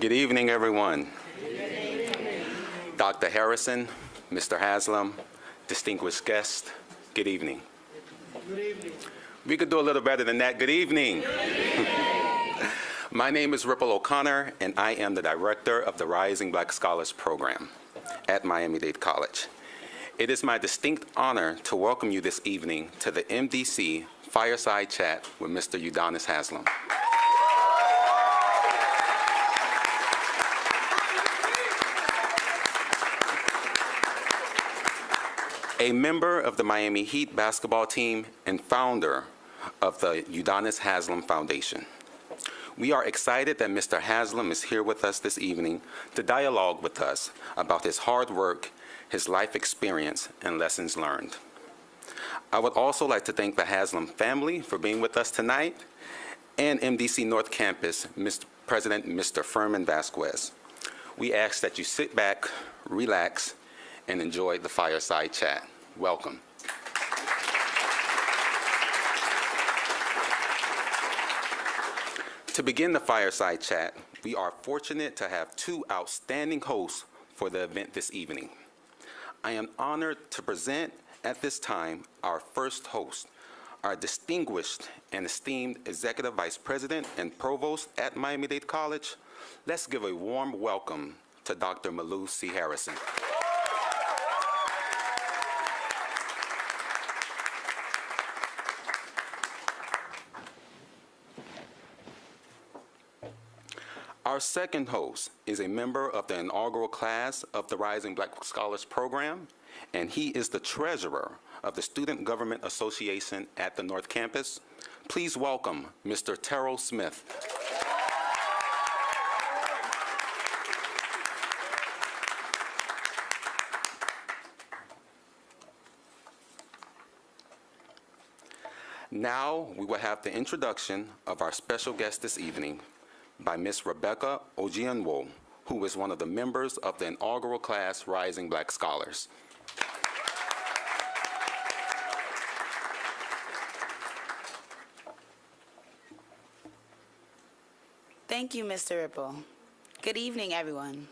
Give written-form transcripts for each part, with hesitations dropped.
Good evening, everyone. Dr. Harrison, Mr. Haslem, distinguished guests, good evening. Good evening. We could do a little better than that. Good evening. My name is Ripple O'Connor, and I am the director of the Rising Black Scholars Program at Miami-Dade College. It is my distinct honor to welcome you this evening to the MDC Fireside Chat with Mr. Udonis Haslem. A member of the Miami Heat basketball team and founder of the Udonis Haslem Foundation. We are excited that Mr. Haslem is here with us this evening to dialogue with us about his hard work, his life experience, and lessons learned. I would also like to thank the Haslem family for being with us tonight, and MDC North Campus President Mr. Furman Vasquez. We ask that you sit back, relax, and enjoy the fireside chat. Welcome. To begin the fireside chat, we are fortunate to have two outstanding hosts for the event this evening. I am honored to present at this time our first host, our distinguished and esteemed Executive Vice President and Provost at Miami-Dade College. Let's give a warm welcome to Dr. Malou C. Harrison. Our second host is a member of the inaugural class of the Rising Black Scholars Program, and he is the treasurer of the Student Government Association at the North Campus. Please welcome Mr. Terrell Smith. Now we will have the introduction of our special guest this evening by Ms. Rebecca Ojianwo, who is one of the members of the inaugural class Rising Black Scholars. Thank you, Mr. Ripple. Good evening, everyone.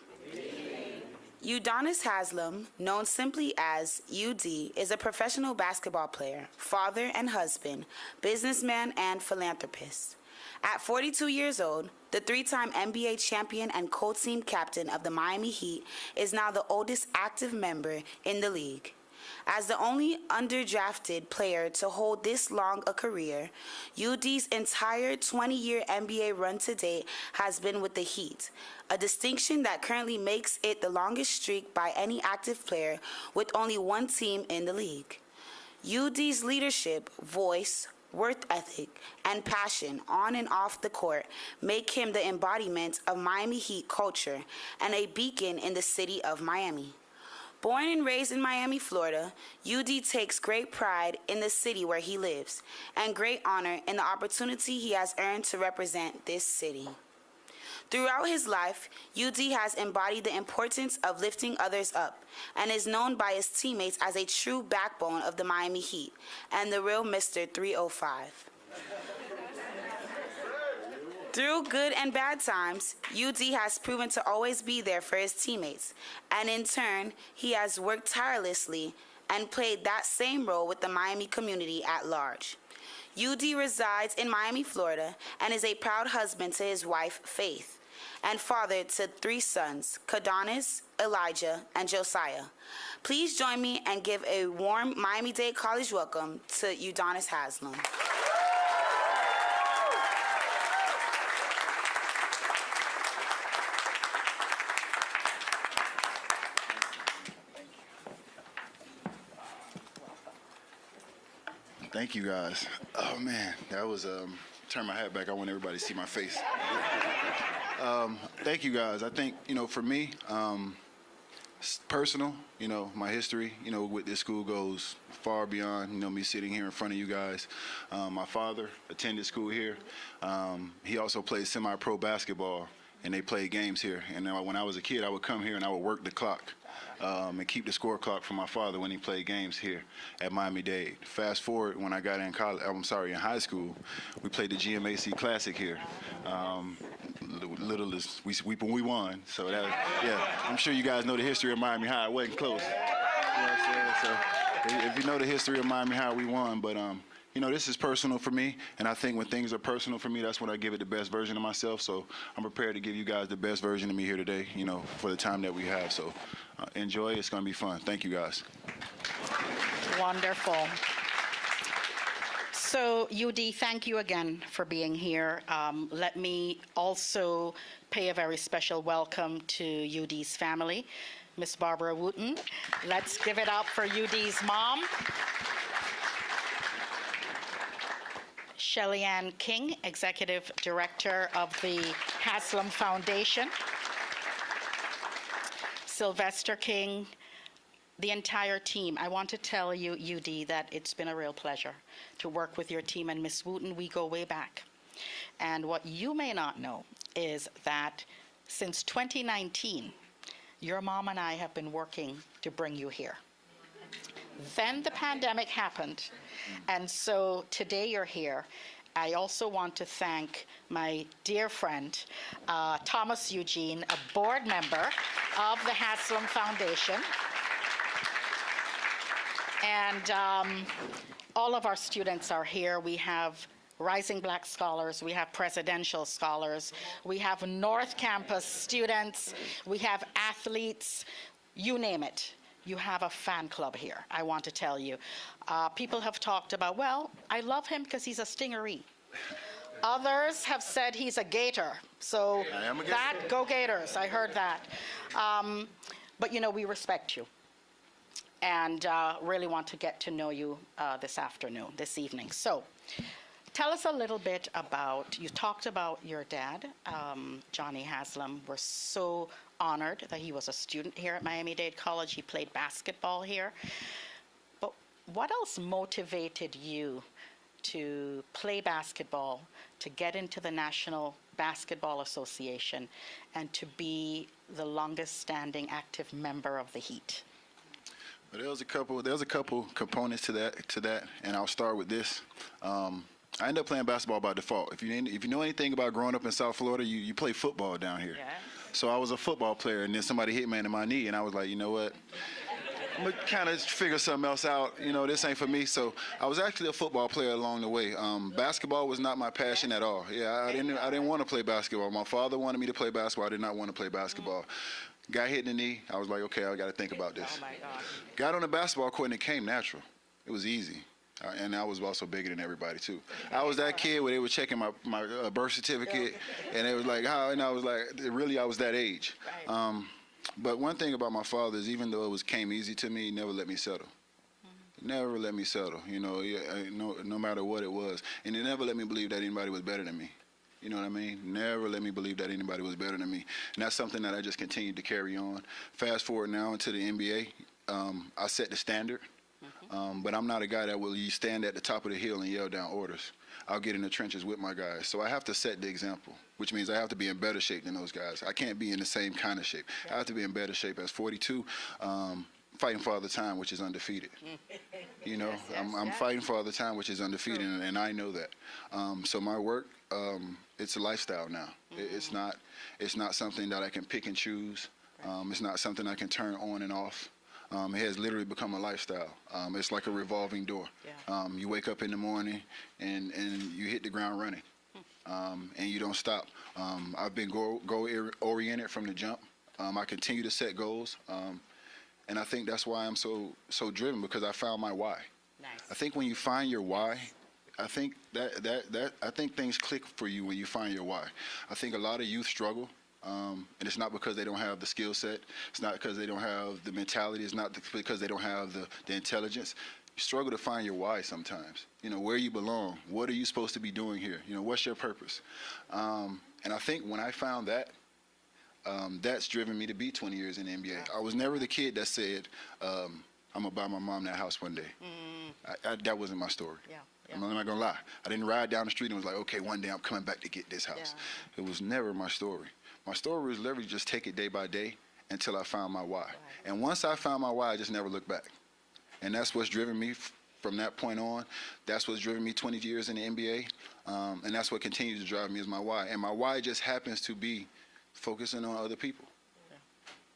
Udonis Haslem, known simply as UD, is a professional basketball player, father and husband, businessman, and philanthropist. At 42 years old, the three-time NBA champion and co-team captain of the Miami Heat is now the oldest active member in the league. As the only underdrafted player to hold this long a career, UD's entire 20-year NBA run to date has been with the Heat, a distinction that currently makes it the longest streak by any active player with only one team in the league. UD's leadership, voice, work ethic, and passion on and off the court make him the embodiment of Miami Heat culture and a beacon in the city of Miami. Born and raised in Miami, Florida, UD takes great pride in the city where he lives and great honor in the opportunity he has earned to represent this city. Throughout his life, UD has embodied the importance of lifting others up and is known by his teammates as a true backbone of the Miami Heat and the real Mr. 305. Through good and bad times, UD has proven to always be there for his teammates, and in turn, he has worked tirelessly and played that same role with the Miami community at large. UD resides in Miami, Florida, and is a proud husband to his wife, Faith, and father to three sons, Udonis, Elijah, and Josiah. Please join me and give a warm Miami-Dade College welcome to Udonis Haslem. Thank you, guys. Oh, man, that was, turn my hat back. I want everybody to see my face. Thank you, guys. I think, for me, it's personal, my history, with this school goes far beyond, me sitting here in front of you guys. My father attended school here. He also played semi-pro basketball, and they played games here. And when I was a kid, I would come here and I would work the clock. And keep the score clock for my father when he played games here at Miami-Dade. Fast forward, when I got in high school, we played the GMAC Classic here. little as we sweep and we won. So that, yeah, I'm sure you guys know the history of Miami High. It wasn't close. You know what I'm saying? So if you know the history of Miami High, we won. But you know, this is personal for me, and I think when things are personal for me, that's when I give it the best version of myself. So I'm prepared to give you guys the best version of me here today, you know, for the time that we have. So enjoy. It's going to be fun. Thank you, guys. Wonderful. So, UD, thank you again for being here. Let me also pay a very special welcome to UD's family, Miss Barbara Wooten. Let's give it up for UD's mom. Shelly Ann King, Executive Director of the Haslem Foundation. Sylvester King, the entire team. I want to tell you, UD, that it's been a real pleasure to work with your team. And Ms. Wooten, we go way back. And what you may not know is that since 2019, your mom and I have been working to bring you here. Then the pandemic happened, and so today you're here. I also want to thank my dear friend, Thomas Eugene, a board member of the Haslem Foundation. And all of our students are here. We have Rising Black Scholars, we have Presidential Scholars, we have North Campus students, we have athletes, you name it. You have a fan club here, I want to tell you. People have talked about, well, I love him because he's a stingeree. Others have said he's a Gator. So I am a Gator. that, go Gators, I heard that. But you know, we respect you and really want to get to know you this evening. So tell us a little bit about, you talked about your dad, Johnny Haslem. We're so honored that he was a student here at Miami-Dade College. He played basketball here. But what else motivated you to play basketball, to get into the National Basketball Association, and to be the longest standing active member of the Heat? Well, there's a couple components to that, and I'll start with this. I ended up playing basketball by default. If you know anything about growing up in South Florida, you play football down here. Yeah. So I was a football player, and then somebody hit me in my knee, and I was like, you know what? I'm gonna kind of figure something else out. You know, this ain't for me. So I was actually a football player along the way. Basketball was not my passion at all. Yeah, I didn't want to play basketball. My father wanted me to play basketball. I did not want to play basketball. Got hit in the knee. I was like, okay, I got to think about this. Oh my God. Got on the basketball court, and it came natural. It was easy. And I was also bigger than everybody, too. I was that kid where they were checking my birth certificate, and they was like, how? And I was like, really, I was that age. Right. But one thing about my father is even though it came easy to me, he never let me settle. Never let me settle, you know, no matter what it was. And he never let me believe that anybody was better than me. You know what I mean? Never let me believe that anybody was better than me. And that's something that I just continued to carry on. Fast forward now into the NBA, I set the standard. But I'm not a guy that will stand at the top of the hill and yell down orders. I'll get in the trenches with my guys. So I have to set the example, which means I have to be in better shape than those guys. I can't be in the same kind of shape. I have to be in better shape as 42, fighting for all the time, which is undefeated. You know, I'm fighting for all the time, which is undefeated, and I know that. So my work, it's a lifestyle now. It's not something that I can pick and choose. It's not something I can turn on and off. It has literally become a lifestyle. It's like a revolving door. Yeah. You wake up in the morning and you hit the ground running, and you don't stop. I've been goal-oriented from the jump. I continue to set goals, and I think that's why I'm so driven, because I found my why. Nice. I think when you find your why, I think I think things click for you when you find your why. I think a lot of youth struggle. And it's not because they don't have the skill set. It's not because they don't have the mentality. It's not because they don't have the intelligence. You struggle to find your why sometimes. You know, where you belong. What are you supposed to be doing here? You know, what's your purpose? And I think when I found that, that's driven me to be 20 years in the NBA. I was never the kid that said, I'm going to buy my mom that house one day. That wasn't my story. Yeah. I'm not going to lie. I didn't ride down the street and was like, okay, one day I'm coming back to get this house. Yeah. It was never my story. My story was literally just take it day by day until I found my why. Right. And once I found my why, I just never looked back. And that's what's driven me from that point on, that's what's driven me 20 years in the NBA. And that's what continues to drive me is my why. And my why just happens to be focusing on other people.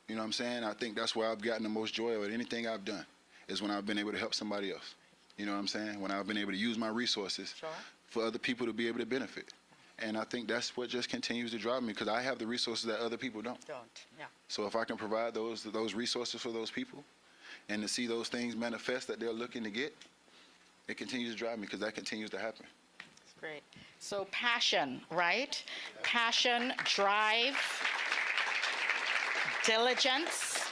You know what I'm saying? I think that's where I've gotten the most joy with anything I've done, is when I've been able to help somebody else. You know what I'm saying? When I've been able to use my resources for other people to be able to benefit. And I think that's what just continues to drive me, because I have the resources that other people don't. So if I can provide those resources for those people and to see those things manifest that they're looking to get, it continues to drive me, because that continues to happen. That's great. So passion, right? Passion, drive, diligence,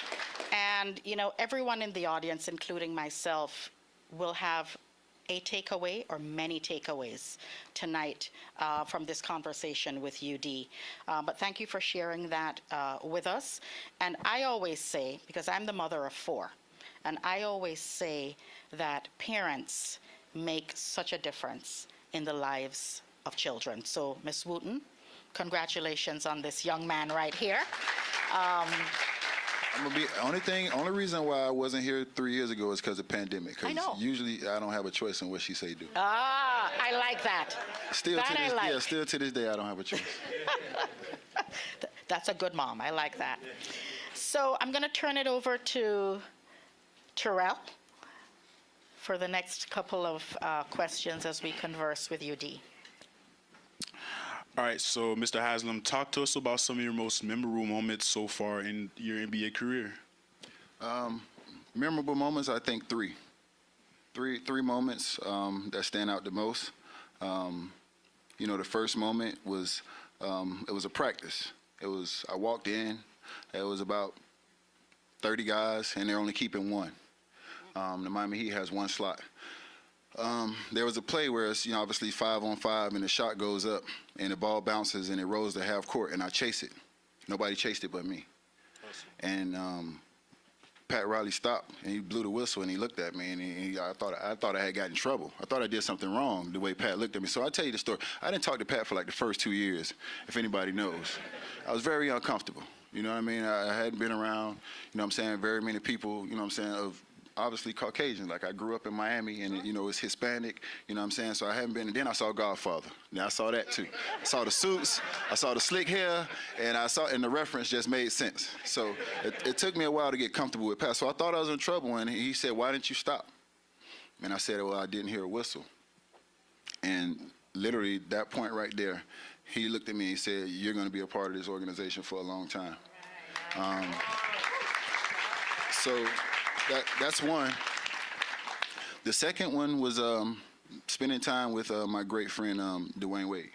and everyone in the audience, including myself, will have a takeaway or many takeaways tonight from this conversation with UD. But thank you for sharing that with us. And I always say, because I'm the mother of 4, and I always say that parents make such a difference in the lives of children. So, Ms. Wooten, congratulations on this young man right here. Only reason why I wasn't here 3 years ago is because of pandemic. I know. Usually I don't have a choice in what she say do. I like that. Still to this day, I don't have a choice. That's a good mom. I like that. So I'm going to turn it over to Terrell for the next couple of questions as we converse with UD. All right, so Mr. Haslem, talk to us about some of your most memorable moments so far in your NBA career. Memorable moments, I think three moments that stand out the most. The first moment was it was a practice. I walked in, it was about 30 guys, and they're only keeping one. The Miami Heat has one slot. There was a play where it's obviously 5-on-5, and the shot goes up and the ball bounces and it rolls to half court, and I chase it. Nobody chased it but me. And Pat Riley stopped and he blew the whistle and he looked at me, and I thought I had gotten in trouble. I thought I did something wrong the way Pat looked at me. So I'll tell you the story. I didn't talk to Pat for like the first 2 years, if anybody knows. I was very uncomfortable. You know what I mean? I hadn't been around, very many people, of obviously Caucasian. Like, I grew up in Miami, and it's Hispanic, so I haven't been. And then I saw Godfather. Now I saw that too. I saw the suits, I saw the slick hair, and the reference just made sense. So it took me a while to get comfortable with Pat. So I thought I was in trouble, and he said, "Why didn't you stop?" And I said, "Well, I didn't hear a whistle." And literally that point right there, he looked at me and he said, "You're going to be a part of this organization for a long time." So that's one. The second one was spending time with my great friend Dwayne Wade.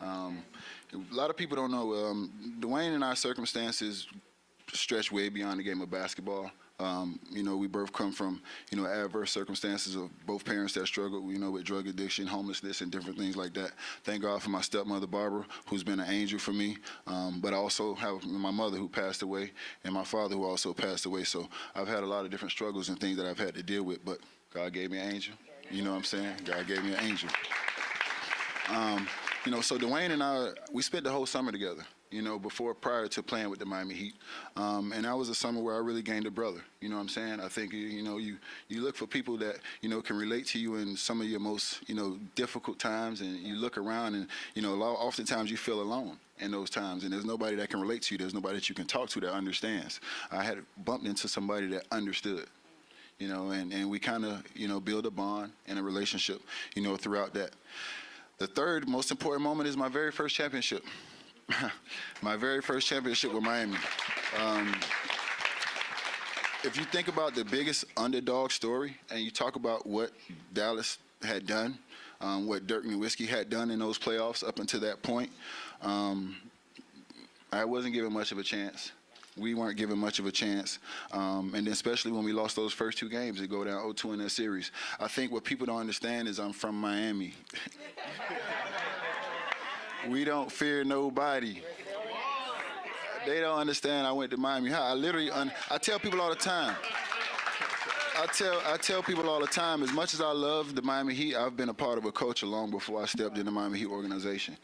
A lot of people don't know Dwayne and our circumstances stretch way beyond the game of basketball. We both come from adverse circumstances of both parents that struggled with drug addiction, homelessness, and different things like that. Thank God for my stepmother Barbara, who's been an angel for me, but I also have my mother who passed away and my father who also passed away. So I've had a lot of different struggles and things that I've had to deal with, but God gave me an angel. You know what I'm saying? God gave me an angel. So Dwayne and I, we spent the whole summer together, prior to playing with the Miami Heat. And that was a summer where I really gained a brother. You know what I'm saying? I think, you look for people that, can relate to you in some of your most, difficult times, and you look around and, oftentimes you feel alone in those times, and there's nobody that can relate to you. There's nobody that you can talk to that understands. I had bumped into somebody that understood. And we kind of, build a bond and a relationship, throughout that. The third most important moment is my very first championship. My very first championship with Miami. If you think about the biggest underdog story and you talk about what Dallas had done, what Dirk Nowitzki had done in those playoffs up until that point, I wasn't given much of a chance. We weren't given much of a chance. And then especially when we lost those first 2 games to go down 0-2 in that series. I think what people don't understand is I'm from Miami. We don't fear nobody. They don't understand I went to Miami High. I tell people all the time. I tell people all the time, as much as I love the Miami Heat, I've been a part of a culture long before I stepped in the Miami Heat organization.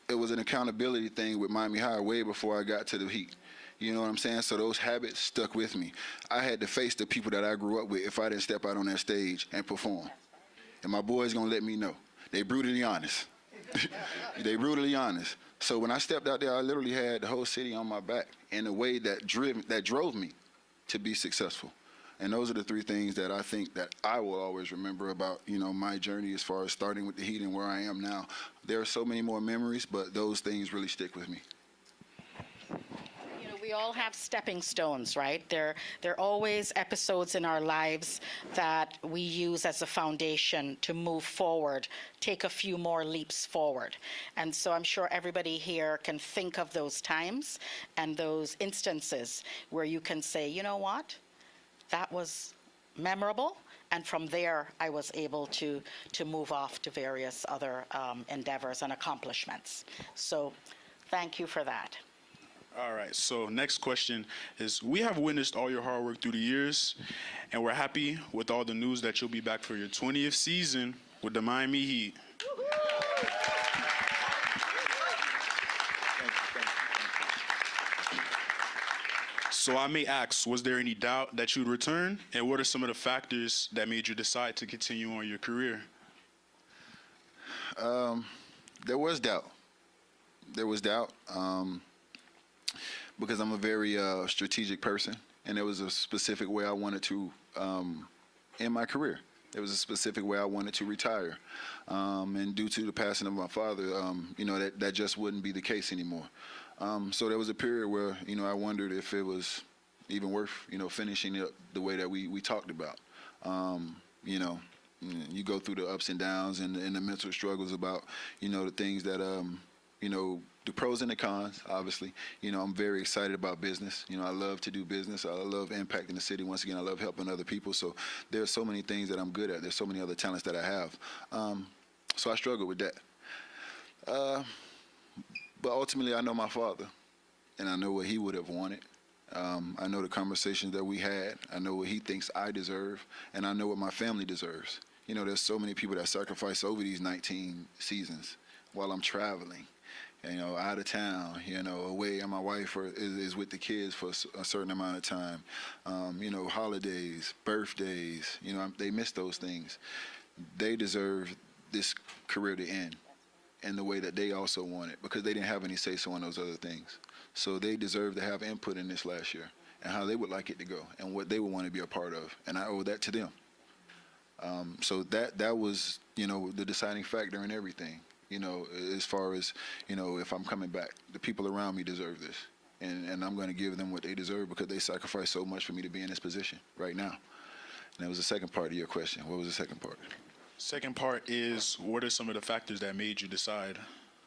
It was an accountability thing with Miami High way before I got to the Heat. You know what I'm saying? So those habits stuck with me. I had to face the people that I grew up with if I didn't step out on that stage and perform. and my boys gonna let me know. They brutally honest. They brutally honest. So when I stepped out there, I literally had the whole city on my back in a way that drove me to be successful. And those are the three things that I think that I will always remember about, my journey as far as starting with the Heat and where I am now. There are so many more memories, but those things really stick with me. We all have stepping stones, right? There are always episodes in our lives that we use as a foundation to move forward, take a few more leaps forward. And so I'm sure everybody here can think of those times and those instances where you can say, you know what? That was memorable. And from there, I was able to move off to various other endeavors and accomplishments. So thank you for that. All right, so next question is, we have witnessed all your hard work through the years, and we're happy with all the news that you'll be back for your 20th season with the Miami Heat. So I may ask, was there any doubt that you'd return, and what are some of the factors that made you decide to continue on your career? There was doubt. Because I'm a very strategic person, and there was a specific way I wanted to end my career. There was a specific way I wanted to retire. And due to the passing of my father, that just wouldn't be the case anymore. So there was a period where, I wondered if it was even worth, finishing it the way that we talked about. You go through the ups and downs and the mental struggles about, the things that, the pros and the cons, obviously. I'm very excited about business. I love to do business. I love impacting the city. Once again, I love helping other people. So there are so many things that I'm good at. There's so many other talents that I have. So I struggle with that. But ultimately, I know my father, and I know what he would have wanted. I know the conversations that we had. I know what he thinks I deserve, and I know what my family deserves. There's so many people that sacrifice over these 19 seasons while I'm traveling. Out of town, away, and my wife is with the kids for a certain amount of time. Holidays, birthdays, they miss those things. They deserve this career to end in the way that they also want it, because they didn't have any say-so on those other things. So they deserve to have input in this last year and how they would like it to go and what they would want to be a part of, and I owe that to them. So that was, the deciding factor in everything. As far as, if I'm coming back, the people around me deserve this. And I'm going to give them what they deserve because they sacrificed so much for me to be in this position right now. And that was the second part of your question. What was the second part? Second part is, what are some of the factors that made you decide?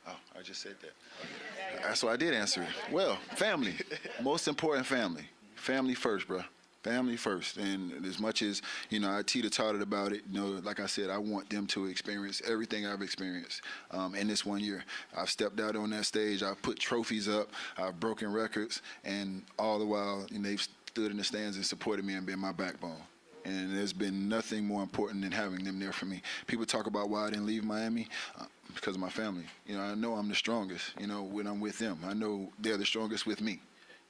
Oh, I just said that. So I did answer it. Well, family. Most important, family. Family first, bro. Family first. And as much as, I teeter-tottered about it, like I said, I want them to experience everything I've experienced in this 1 year. I've stepped out on that stage. I've put trophies up. I've broken records. And all the while, they've stood in the stands and supported me and been my backbone. And there's been nothing more important than having them there for me. People talk about why I didn't leave Miami. Because of my family. I know I'm the strongest, when I'm with them. I know they're the strongest with me.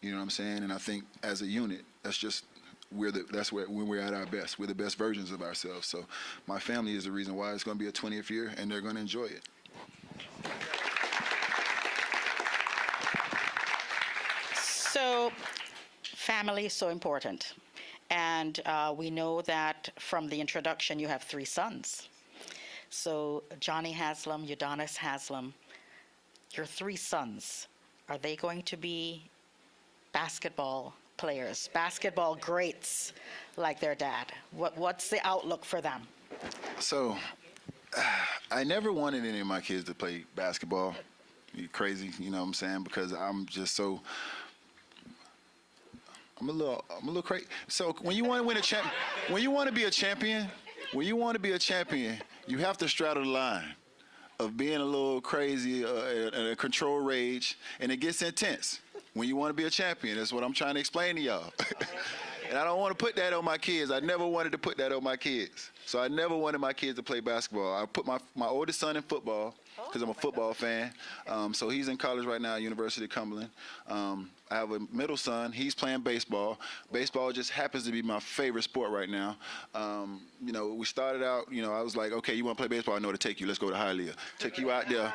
You know what I'm saying? And I think as a unit, that's where when we're at our best. We're the best versions of ourselves. So my family is the reason why it's going to be a 20th year, and they're going to enjoy it. So family is so important. And we know that from the introduction, you have 3 sons. So Johnny Haslem, Udonis Haslem, your 3 sons, are they going to be basketball players, basketball greats like their dad? What's the outlook for them? So I never wanted any of my kids to play basketball. You're crazy, you know what I'm saying? Because I'm just so... I'm a little crazy. So when you want to win when you want to be a champion, you have to straddle the line of being a little crazy and a control rage, and it gets intense when you want to be a champion. That's what I'm trying to explain to y'all. And I don't want to put that on my kids. I never wanted to put that on my kids. So I never wanted my kids to play basketball. I put my oldest son in football because I'm a football fan. So he's in college right now, University of Cumberland. I have a middle son. He's playing baseball. Baseball just happens to be my favorite sport right now. We started out, I was like, okay, you want to play baseball? I know where to take you. Let's go to Hialeah. Take you out there.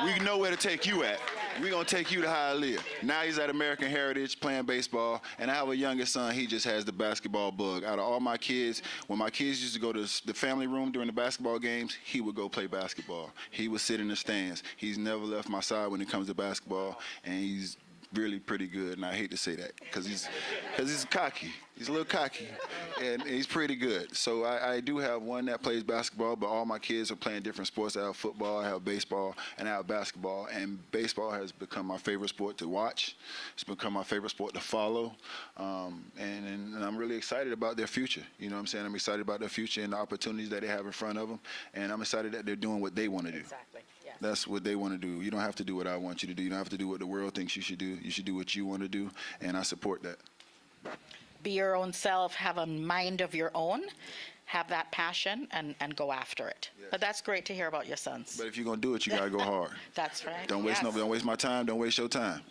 We know where to take you at. We're going to take you to Hialeah. Now he's at American Heritage playing baseball. And I have a youngest son. He just has the basketball bug. Out of all my kids, when my kids used to go to the family room during the basketball games, he would go play basketball. He would sit in the stands. He's never left my side when it comes to basketball. And he's really pretty good, and I hate to say that because he's cocky. He's a little cocky, and he's pretty good. So I do have one that plays basketball, but all my kids are playing different sports. I have football, I have baseball, and I have basketball. And baseball has become my favorite sport to watch. It's become my favorite sport to follow, and I'm really excited about their future. You know what I'm saying? I'm excited about their future and the opportunities that they have in front of them, and I'm excited that they're doing what they want to do. Exactly. Yes. That's what they want to do. You don't have to do what I want you to do. You don't have to do what the world thinks you should do. You should do what you want to do, and I support that. Be your own self, have a mind of your own, have that passion, and go after it. Yes. But that's great to hear about your sons. But if you're going to do it, you got to go hard. That's right. Don't waste Yes. Don't waste my time. Don't waste your time.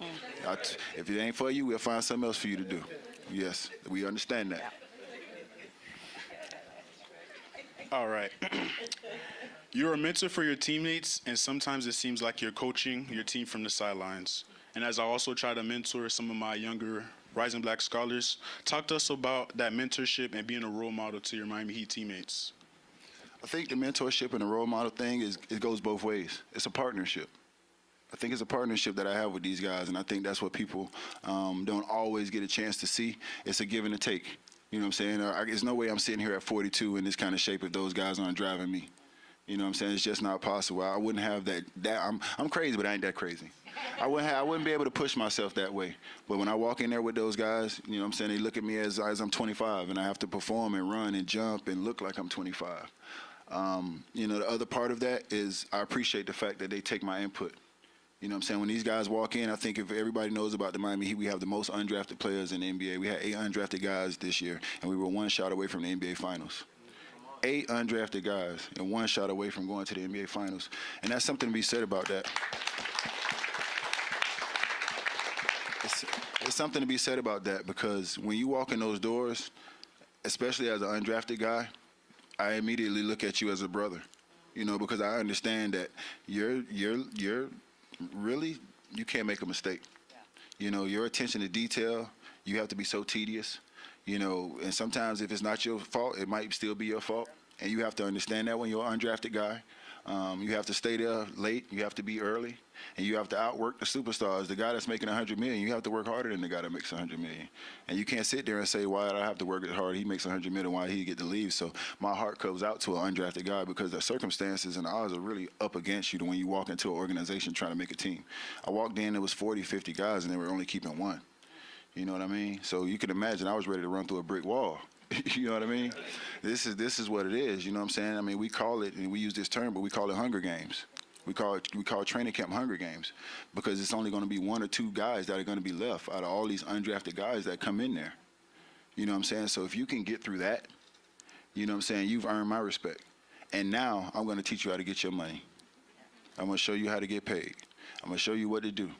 If it ain't for you, we'll find something else for you to do. Yes, we understand that. Yeah. All right. You're a mentor for your teammates, and sometimes it seems like you're coaching your team from the sidelines. And as I also try to mentor some of my younger Rising Black Scholars, talk to us about that mentorship and being a role model to your Miami Heat teammates. I think the mentorship and the role model thing it goes both ways. It's a partnership. I think it's a partnership that I have with these guys, and I think that's what people don't always get a chance to see. It's a give and a take. You know what I'm saying? There's no way I'm sitting here at 42 in this kind of shape if those guys aren't driving me. You know what I'm saying? It's just not possible. I wouldn't have that I'm crazy, but I ain't that crazy. I wouldn't be able to push myself that way. But when I walk in there with those guys, you know what I'm saying, they look at me as I'm 25, and I have to perform and run and jump and look like I'm 25. The other part of that is I appreciate the fact that they take my input. You know what I'm saying? When these guys walk in, I think if everybody knows about the Miami Heat, we have the most undrafted players in the NBA. We had 8 undrafted guys this year, and we were 1 shot away from the NBA Finals. 8 undrafted guys and 1 shot away from going to the NBA Finals. And that's something to be said about that. It's something to be said about that because when you walk in those doors, especially as an undrafted guy, I immediately look at you as a brother, because I understand that you're really, you can't make a mistake. Yeah. Your attention to detail, you have to be so tedious, and sometimes if it's not your fault, it might still be your fault. And you have to understand that when you're an undrafted guy. You have to stay there late, you have to be early, and you have to outwork the superstars. The guy that's making $100 million, you have to work harder than the guy that makes $100 million. And you can't sit there and say, why do I have to work as hard? He makes $100 million, why he get to leave? So my heart goes out to an undrafted guy because the circumstances and the odds are really up against you when you walk into an organization trying to make a team. I walked in, there was 40, 50 guys, and they were only keeping 1. You know what I mean? So you can imagine I was ready to run through a brick wall. You know what I mean? This is what it is. You know what I'm saying? I mean, we call it, and we use this term, but we call it Hunger Games. We call it training camp Hunger Games because it's only going to be 1 or 2 guys that are going to be left out of all these undrafted guys that come in there. You know what I'm saying? So if you can get through that, you know what I'm saying, you've earned my respect. And now I'm going to teach you how to get your money. I'm going to show you how to get paid. I'm going to show you what to do.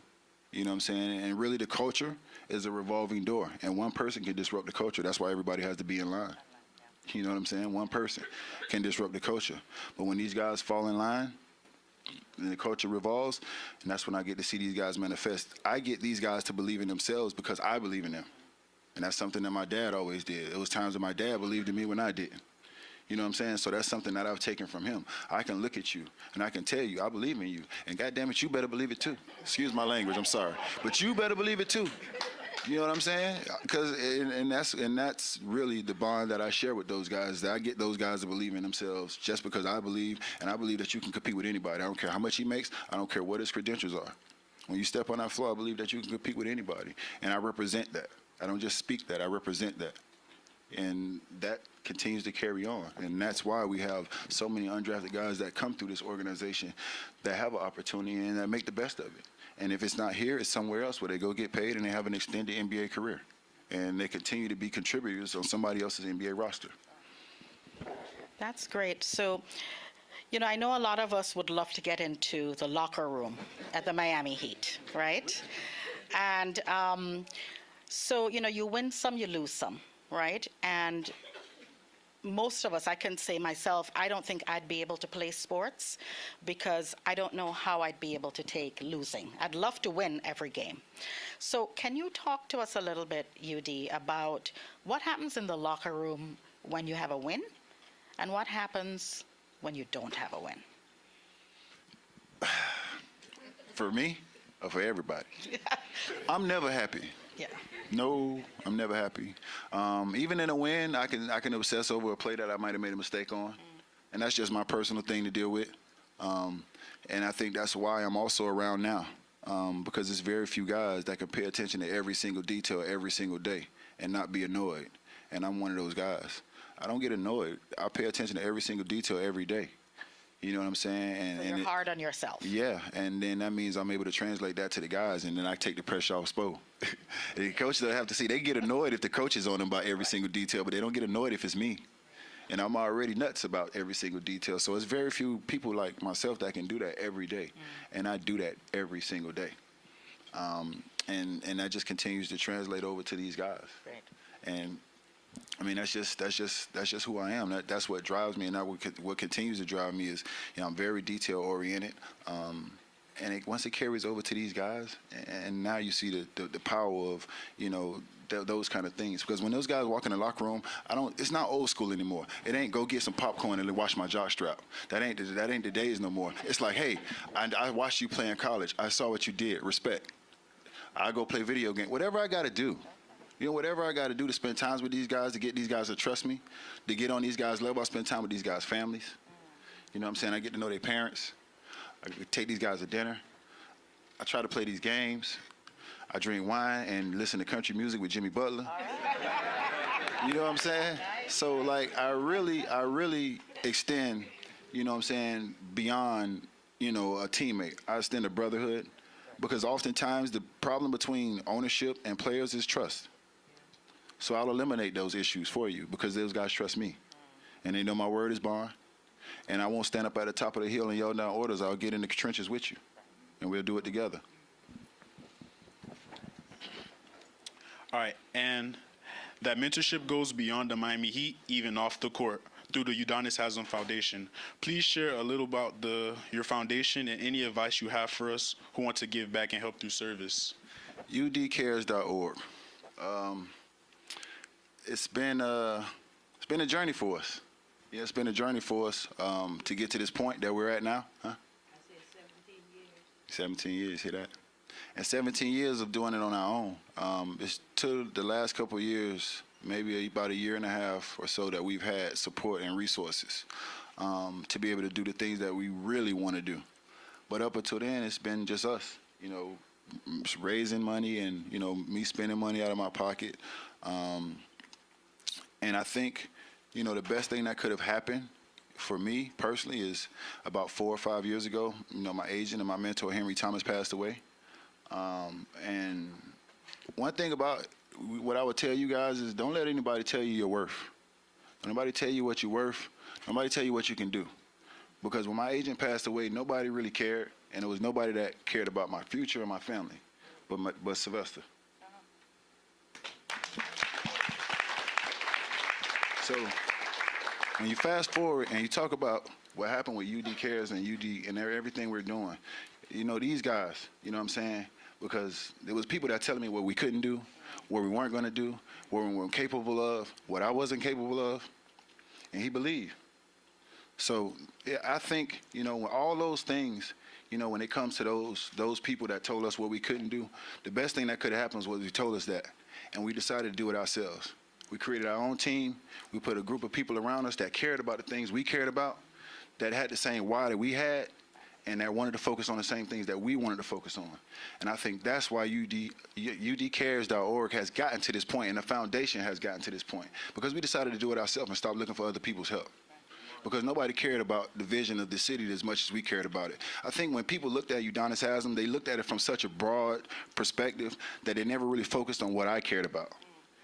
You know what I'm saying? And really the culture is a revolving door, and one person can disrupt the culture. That's why everybody has to be in line. You know what I'm saying? One person can disrupt the culture. But when these guys fall in line, and the culture revolves, and that's when I get to see these guys manifest. I get these guys to believe in themselves because I believe in them. And that's something that my dad always did. It was times that my dad believed in me when I didn't. You know what I'm saying? So that's something that I've taken from him. I can look at you, and I can tell you, I believe in you. And goddamn it, you better believe it too. Excuse my language, I'm sorry. But you better believe it too. You know what I'm saying? And that's really the bond that I share with those guys. That I get those guys to believe in themselves just because I believe, and I believe that you can compete with anybody. I don't care how much he makes. I don't care what his credentials are. When you step on that floor, I believe that you can compete with anybody. And I represent that. I don't just speak that. I represent that. And that continues to carry on. And that's why we have so many undrafted guys that come through this organization that have an opportunity and that make the best of it. And if it's not here, it's somewhere else where they go get paid and they have an extended NBA career. and they continue to be contributors on somebody else's NBA roster. That's great. So, you know, I know a lot of us would love to get into the locker room at the Miami Heat, right? And so, you know, you win some, you lose some, right? And most of us, I can say myself, I don't think I'd be able to play sports because I don't know how I'd be able to take losing. I'd love to win every game. So can you talk to us a little bit, UD, about what happens in the locker room when you have a win and what happens when you don't have a win? For me, or for everybody? I'm never happy. Yeah. No, I'm never happy. Even in a win, I can obsess over a play that I might have made a mistake on, and that's just my personal thing to deal with. And I think that's why I'm also around now, because there's very few guys that can pay attention to every single detail every single day and not be annoyed. And I'm one of those guys. I don't get annoyed. I pay attention to every single detail every day. You know what I'm saying? So you're hard on yourself. Yeah, and then that means I'm able to translate that to the guys, and then I take the pressure off Spo. The coaches don't have to see. They get annoyed if the coach is on them about every single detail, but they don't get annoyed if it's me. And I'm already nuts about every single detail. So it's very few people like myself that can do that every day, and I do that every single day. And that just continues to translate over to these guys. Great. And I mean, that's just who I am. That's what drives me, and what continues to drive me is, you know, I'm very detail oriented. And once it carries over to these guys, and now you see the power of, you know, those kind of things. Because when those guys walk in the locker room, it's not old school anymore. It ain't go get some popcorn and wash my jock strap. That ain't the days no more. It's like, hey, I watched you play in college. I saw what you did. Respect. I go play video game. Whatever I got to do. You know, whatever I got to do to spend time with these guys, to get these guys to trust me, to get on these guys' level, I spend time with these guys' families. You know what I'm saying? I get to know their parents. I take these guys to dinner. I try to play these games. I drink wine and listen to country music with Jimmy Butler. You know what I'm saying? So, like, I really extend, you know what I'm saying, beyond, you know, a teammate. I extend a brotherhood, because oftentimes the problem between ownership and players is trust. So I'll eliminate those issues for you because those guys trust me. And they know my word is bond. And I won't stand up at the top of the hill and yell down orders. I'll get in the trenches with you. And we'll do it together. All right, and that mentorship goes beyond the Miami Heat, even off the court, through the Udonis Haslem Foundation. Please share a little about your foundation and any advice you have for us who want to give back and help through service. udcares.org. It's been a journey for us. Yeah, it's been a journey for us to get to this point that we're at now. Huh? I said 17 years. 17 years, hear that? And 17 years of doing it on our own. It's to the last couple of years, maybe about a year and a half or so, that we've had support and resources to be able to do the things that we really want to do. But up until then, it's been just us, you know, raising money and, you know, me spending money out of my pocket. And I think, you know, the best thing that could have happened for me personally is about 4 or 5 years ago, you know, my agent and my mentor, Henry Thomas, passed away. And one thing about what I would tell you guys is, don't let anybody tell you your worth. Don't nobody tell you what you're worth. Nobody tell you what you can do. Because when my agent passed away, nobody really cared, and there was nobody that cared about my future or my family, but Sylvester. So when you fast forward and you talk about what happened with UD Cares and UD and everything we're doing, you know, these guys, you know what I'm saying? Because there was people that telling me what we couldn't do, what we weren't going to do, what we weren't capable of, what I wasn't capable of, and he believed. So yeah, I think, you know, when all those things, you know, when it comes to those people that told us what we couldn't do, the best thing that could have happened was he told us that, and we decided to do it ourselves. We created our own team. We put a group of people around us that cared about the things we cared about, that had the same why that we had, and that wanted to focus on the same things that we wanted to focus on. And I think that's why udcares.org has gotten to this point, and the foundation has gotten to this point, because we decided to do it ourselves and stop looking for other people's help. Because nobody cared about the vision of the city as much as we cared about it. I think when people looked at Udonis Haslem, they looked at it from such a broad perspective that they never really focused on what I cared about.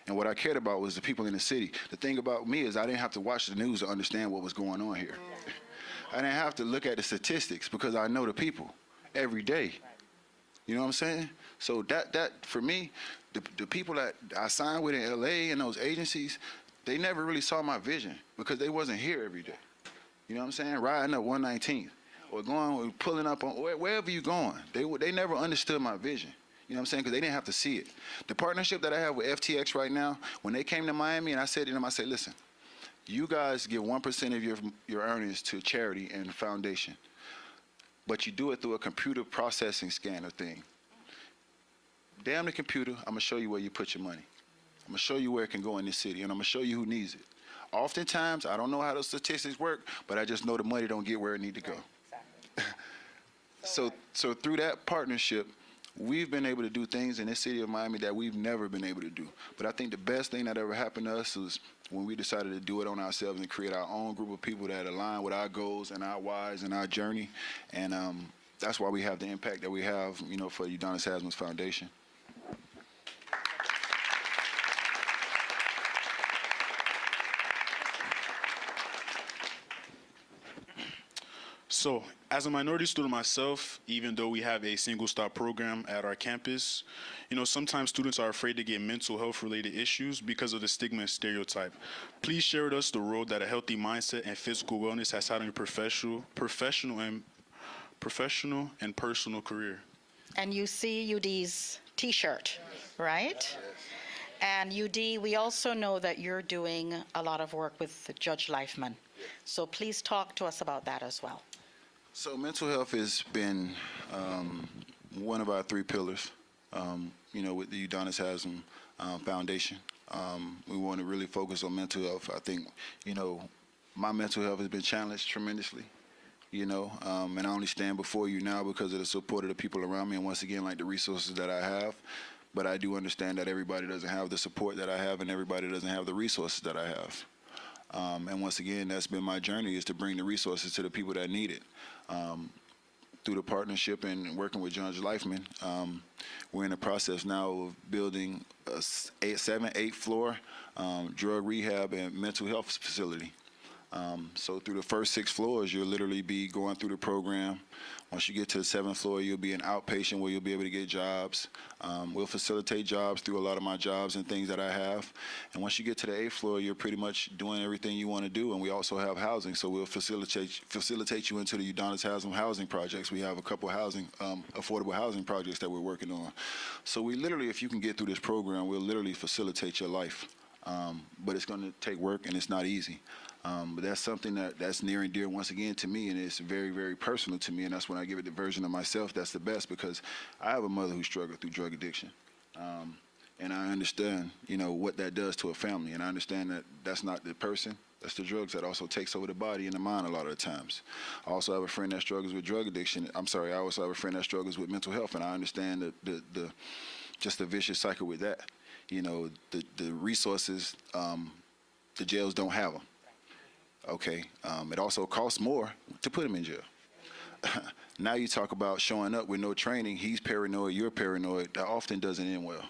And what I cared about was the people in the city. The thing about me is I didn't have to watch the news to understand what was going on here. I didn't have to look at the statistics because I know the people every day. You know what I'm saying? So that for me, the people that I signed with in LA and those agencies, they never really saw my vision because they wasn't here every day. You know what I'm saying? Riding up 119th or going, pulling up on wherever you going. They never understood my vision. You know what I'm saying? Because they didn't have to see it. The partnership that I have with FTX right now, when they came to Miami and I said to them, I said, listen, you guys give 1% of your earnings to charity and foundation, but you do it through a computer processing scanner thing. Damn the computer, I'm going to show you where you put your money. I'm going to show you where it can go in this city, and I'm going to show you who needs it. Oftentimes, I don't know how those statistics work, but I just know the money don't get where it need to go. So through that partnership, we've been able to do things in this city of Miami that we've never been able to do. But I think the best thing that ever happened to us was when we decided to do it on ourselves and create our own group of people that align with our goals and our whys and our journey. And that's why we have the impact that we have, you know, for the Udonis Haslem's Foundation. So, as a minority student myself, even though we have a single-stop program at our campus, you know, sometimes students are afraid to get mental health-related issues because of the stigma and stereotype. Please share with us the role that a healthy mindset and physical wellness has had on your professional and personal career. And you see UD's T-shirt, right? And UD, we also know that you're doing a lot of work with Judge Leifman. So please talk to us about that as well. So mental health has been one of our three pillars, you know, with the Udonis Haslem Foundation. We want to really focus on mental health. I think, you know, my mental health has been challenged tremendously, you know, and I only stand before you now because of the support of the people around me and once again, like the resources that I have. But I do understand that everybody doesn't have the support that I have and everybody doesn't have the resources that I have. And once again, that's been my journey, is to bring the resources to the people that need it. Through the partnership and working with Judge Leifman, we're in the process now of building a 8th floor drug rehab and mental health facility. So through the first 6 floors, you'll literally be going through the program. Once you get to the 7th floor, you'll be an outpatient where you'll be able to get jobs. We'll facilitate jobs through a lot of my jobs and things that I have. And once you get to the 8th floor, you're pretty much doing everything you want to do. And we also have housing, so we'll facilitate you into the Udonis Haslem housing projects. We have a couple housing, affordable housing projects that we're working on. So we literally, if you can get through this program, we'll literally facilitate your life. But it's going to take work, and it's not easy. But that's something that's near and dear once again to me, and it's very, very personal to me, and that's when I give it the version of myself that's the best, because I have a mother who struggled through drug addiction. And I understand, you know, what that does to a family, and I understand that that's not the person, that's the drugs that also takes over the body and the mind a lot of the times. I also have a friend that struggles with drug addiction. I also have a friend that struggles with mental health, and I understand just the vicious cycle with that. You know, the resources, the jails don't have them. Okay, it also costs more to put him in jail. Now you talk about showing up with no training. He's paranoid, you're paranoid. That often doesn't end well.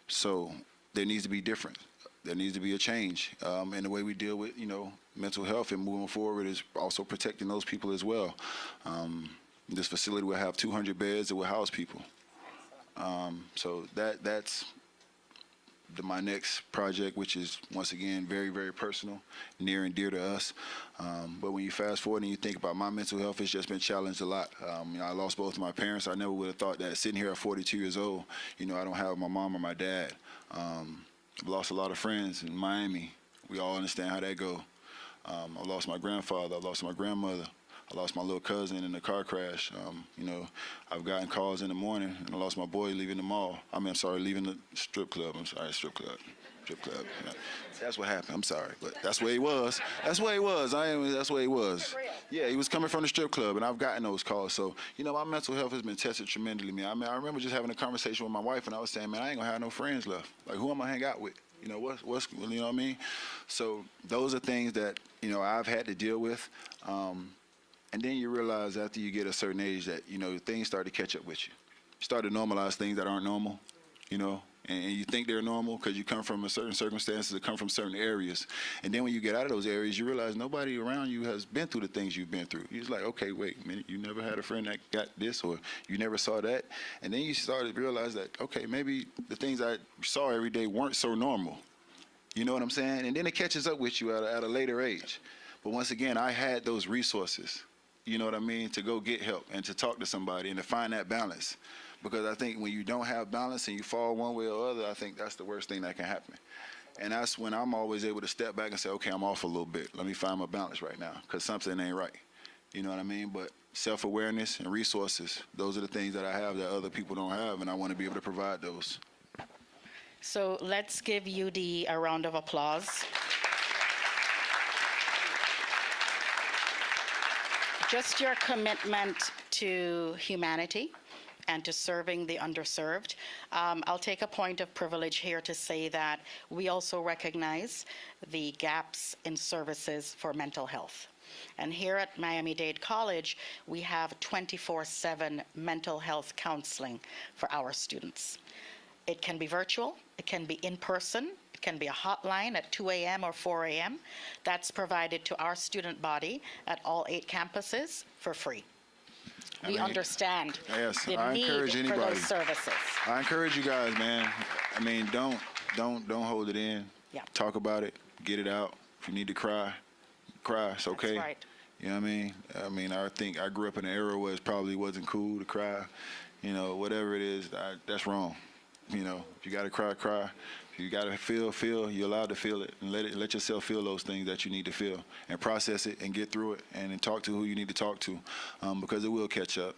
So there needs to be different. There needs to be a change. And the way we deal with, you know, mental health and moving forward is also protecting those people as well. This facility will have 200 beds that will house people. So that's my next project, which is, once again, very, very personal, near and dear to us. But when you fast forward and you think about my mental health, it's just been challenged a lot. You know, I lost both of my parents. I never would have thought that sitting here at 42 years old, you know, I don't have my mom or my dad. I've lost a lot of friends in Miami. We all understand how that go. I lost my grandfather. I lost my grandmother. I lost my little cousin in a car crash. You know, I've gotten calls in the morning, and I lost my boy leaving the mall. Leaving the strip club. Strip club. Yeah. That's what happened. I'm sorry, but that's where he was. That's where he was. That's where he was. Yeah, he was coming from the strip club, and I've gotten those calls. So, you know, my mental health has been tested tremendously, man. I remember just having a conversation with my wife, and I was saying, man, I ain't gonna have no friends left. Like, who am I hang out with? You know, what's you know what I mean? So those are things that, you know, I've had to deal with. And then you realize after you get a certain age that, you know, things start to catch up with you. You start to normalize things that aren't normal, you know, and you think they're normal because you come from a certain circumstances or come from certain areas. And then when you get out of those areas, you realize nobody around you has been through the things you've been through. You're just like, okay, wait a minute, you never had a friend that got this, or you never saw that. And then you start to realize that, okay, maybe the things I saw every day weren't so normal. You know what I'm saying? And then it catches up with you at a later age. But once again, I had those resources, you know what I mean, to go get help and to talk to somebody and to find that balance. Because I think when you don't have balance and you fall one way or other, I think that's the worst thing that can happen. And that's when I'm always able to step back and say, okay, I'm off a little bit. Let me find my balance right now because something ain't right. You know what I mean? But self-awareness and resources, those are the things that I have that other people don't have, and I want to be able to provide those. So let's give UD a round of applause. Just your commitment to humanity and to serving the underserved. I'll take a point of privilege here to say that we also recognize the gaps in services for mental health. And here at Miami-Dade College, we have 24/7 mental health counseling for our students. It can be virtual, it can be in person, it can be a hotline at 2 a.m. or 4 a.m. That's provided to our student body at all 8 campuses for free. We understand Yes, the I need encourage for anybody. those services. I encourage you guys, man. I mean, don't hold it in. Yeah. Talk about it. Get it out. If you need to cry, cry. It's okay. That's right. You know what I mean? I think I grew up in an era where it probably wasn't cool to cry. You know, whatever it is, that's wrong. You know, if you got to cry, cry. If you got to feel, you're allowed to feel it. And let yourself feel those things that you need to feel and process it and get through it and then talk to who you need to talk to because it will catch up.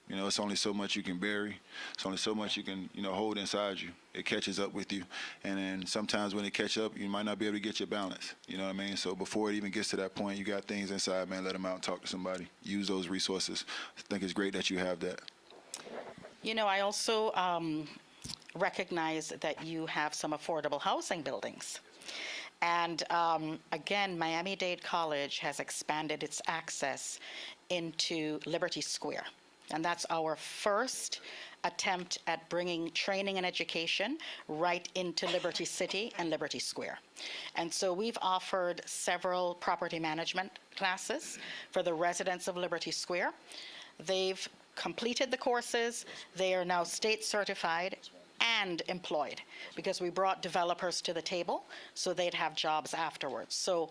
You know, it's only so much you can bury. It's only so much you can, hold inside you. It catches up with you. And then sometimes when it catches up, you might not be able to get your balance. You know what I mean? So before it even gets to that point, you got things inside, man, let them out and talk to somebody. Use those resources. I think it's great that you have that. I also recognize that you have some affordable housing buildings. And again, Miami-Dade College has expanded its access into Liberty Square. And that's our first attempt at bringing training and education right into Liberty City and Liberty Square. And so we've offered several property management classes for the residents of Liberty Square. They've completed the courses. They are now state certified and employed because we brought developers to the table so they'd have jobs afterwards. So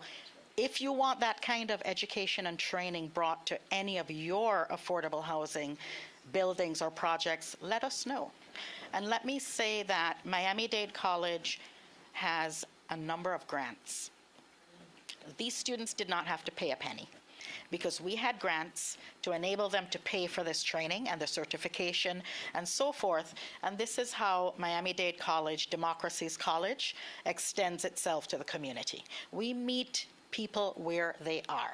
if you want that kind of education and training brought to any of your affordable housing buildings or projects, let us know. And let me say that Miami-Dade College has a number of grants. These students did not have to pay a penny because we had grants to enable them to pay for this training and the certification and so forth. And this is how Miami-Dade College, Democracy's College, extends itself to the community. We meet people where they are.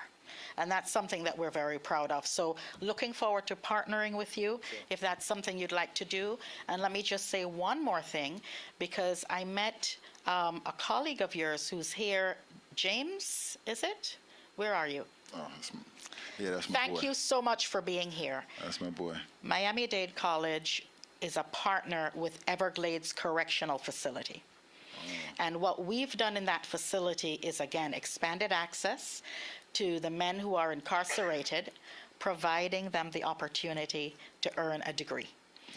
And that's something that we're very proud of. So looking forward to partnering with you if that's something you'd like to do. And let me just say one more thing, because I met a colleague of yours who's here. James, is it? Where are you? Oh, that's my boy. Thank you so much for being here. That's my boy. Miami-Dade College is a partner with Everglades Correctional Facility. And what we've done in that facility is, again, expanded access to the men who are incarcerated, providing them the opportunity to earn a degree.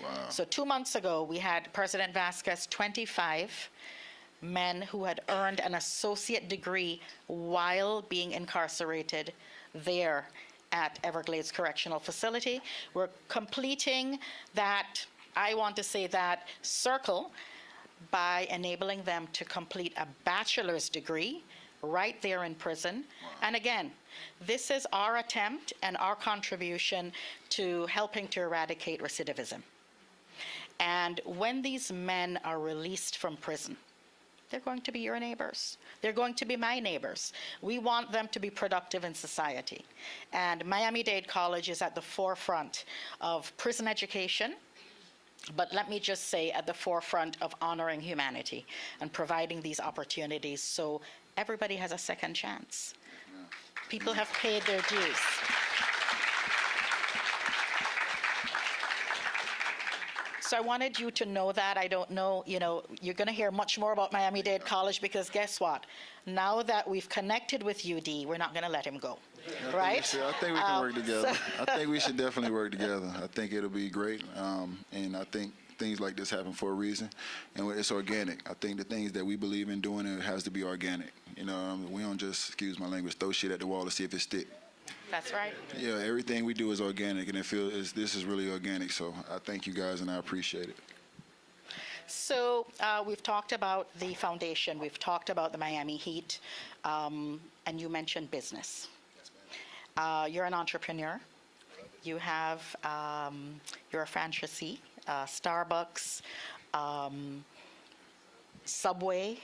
Wow. So 2 months ago, we had President Vasquez, 25 men who had earned an associate degree while being incarcerated there at Everglades Correctional Facility. We're completing that, I want to say that circle, by enabling them to complete a bachelor's degree right there in prison. And again, this is our attempt and our contribution to helping to eradicate recidivism. And when these men are released from prison, they're going to be your neighbors. They're going to be my neighbors. We want them to be productive in society. And Miami-Dade College is at the forefront of prison education, but let me just say at the forefront of honoring humanity and providing these opportunities so everybody has a second chance. People have paid their dues. So I wanted you to know that. I don't know, you're going to hear much more about Miami-Dade College because guess what? Now that we've connected with UD, we're not going to let him go, right? I think we can work together. I think we should definitely work together. I think it'll be great, and I think things like this happen for a reason, and it's organic. I think the things that we believe in doing, it has to be organic. We don't just, excuse my language, throw shit at the wall to see if it stick. That's right. Yeah, everything we do is organic, and this is really organic. So I thank you guys, and I appreciate it. So we've talked about the foundation. We've talked about the Miami Heat, and you mentioned business. You're an entrepreneur. You have, you're a franchisee, Starbucks, Subway.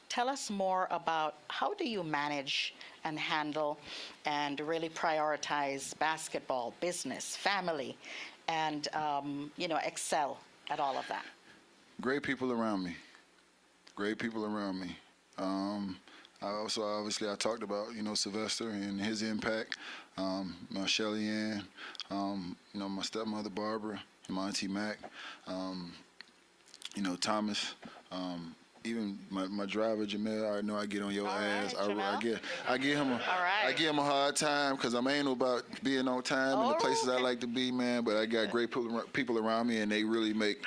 Tell us more about how do you manage and handle and really prioritize basketball, business, family, and excel at all of that. Great people around me. Great people around me. Obviously, I talked about Sylvester and his impact. My Shelly Ann, my stepmother Barbara, and my auntie Mac. Thomas. Even my driver Jamel, I already know I get on your ass. I give him a hard time because I'm anal about being on time in the places I like to be, man. But I got great people around me, and they really make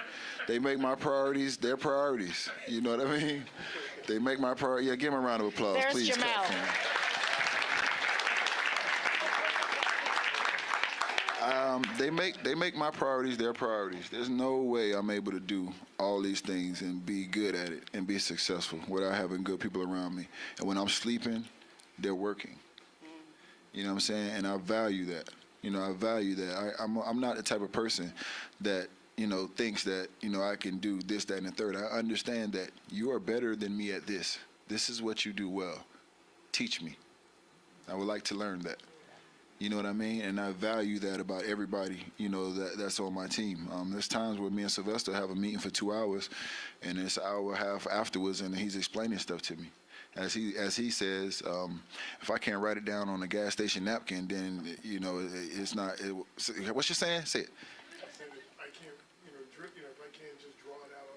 my priorities their priorities. You know what I mean? They make my priority. Yeah, give him a round of applause, There's please. Jamel. They make my priorities their priorities. There's no way I'm able to do all these things and be good at it and be successful without having good people around me. And when I'm sleeping, they're working. You know what I'm saying? And I value that. I value that. I'm not the type of person that thinks that I can do this, that, and the third. I understand that you are better than me at this. This is what you do well. Teach me. I would like to learn that. You know what I mean? And I value that about everybody, that's on my team. There's times where me and Sylvester have a meeting for 2 hours, and it's an hour and a half afterwards, and he's explaining stuff to me. As he says, if I can't write it down on a gas station napkin, then, it's not. What's you saying? Say it. I said if I can't, if I can't just draw it out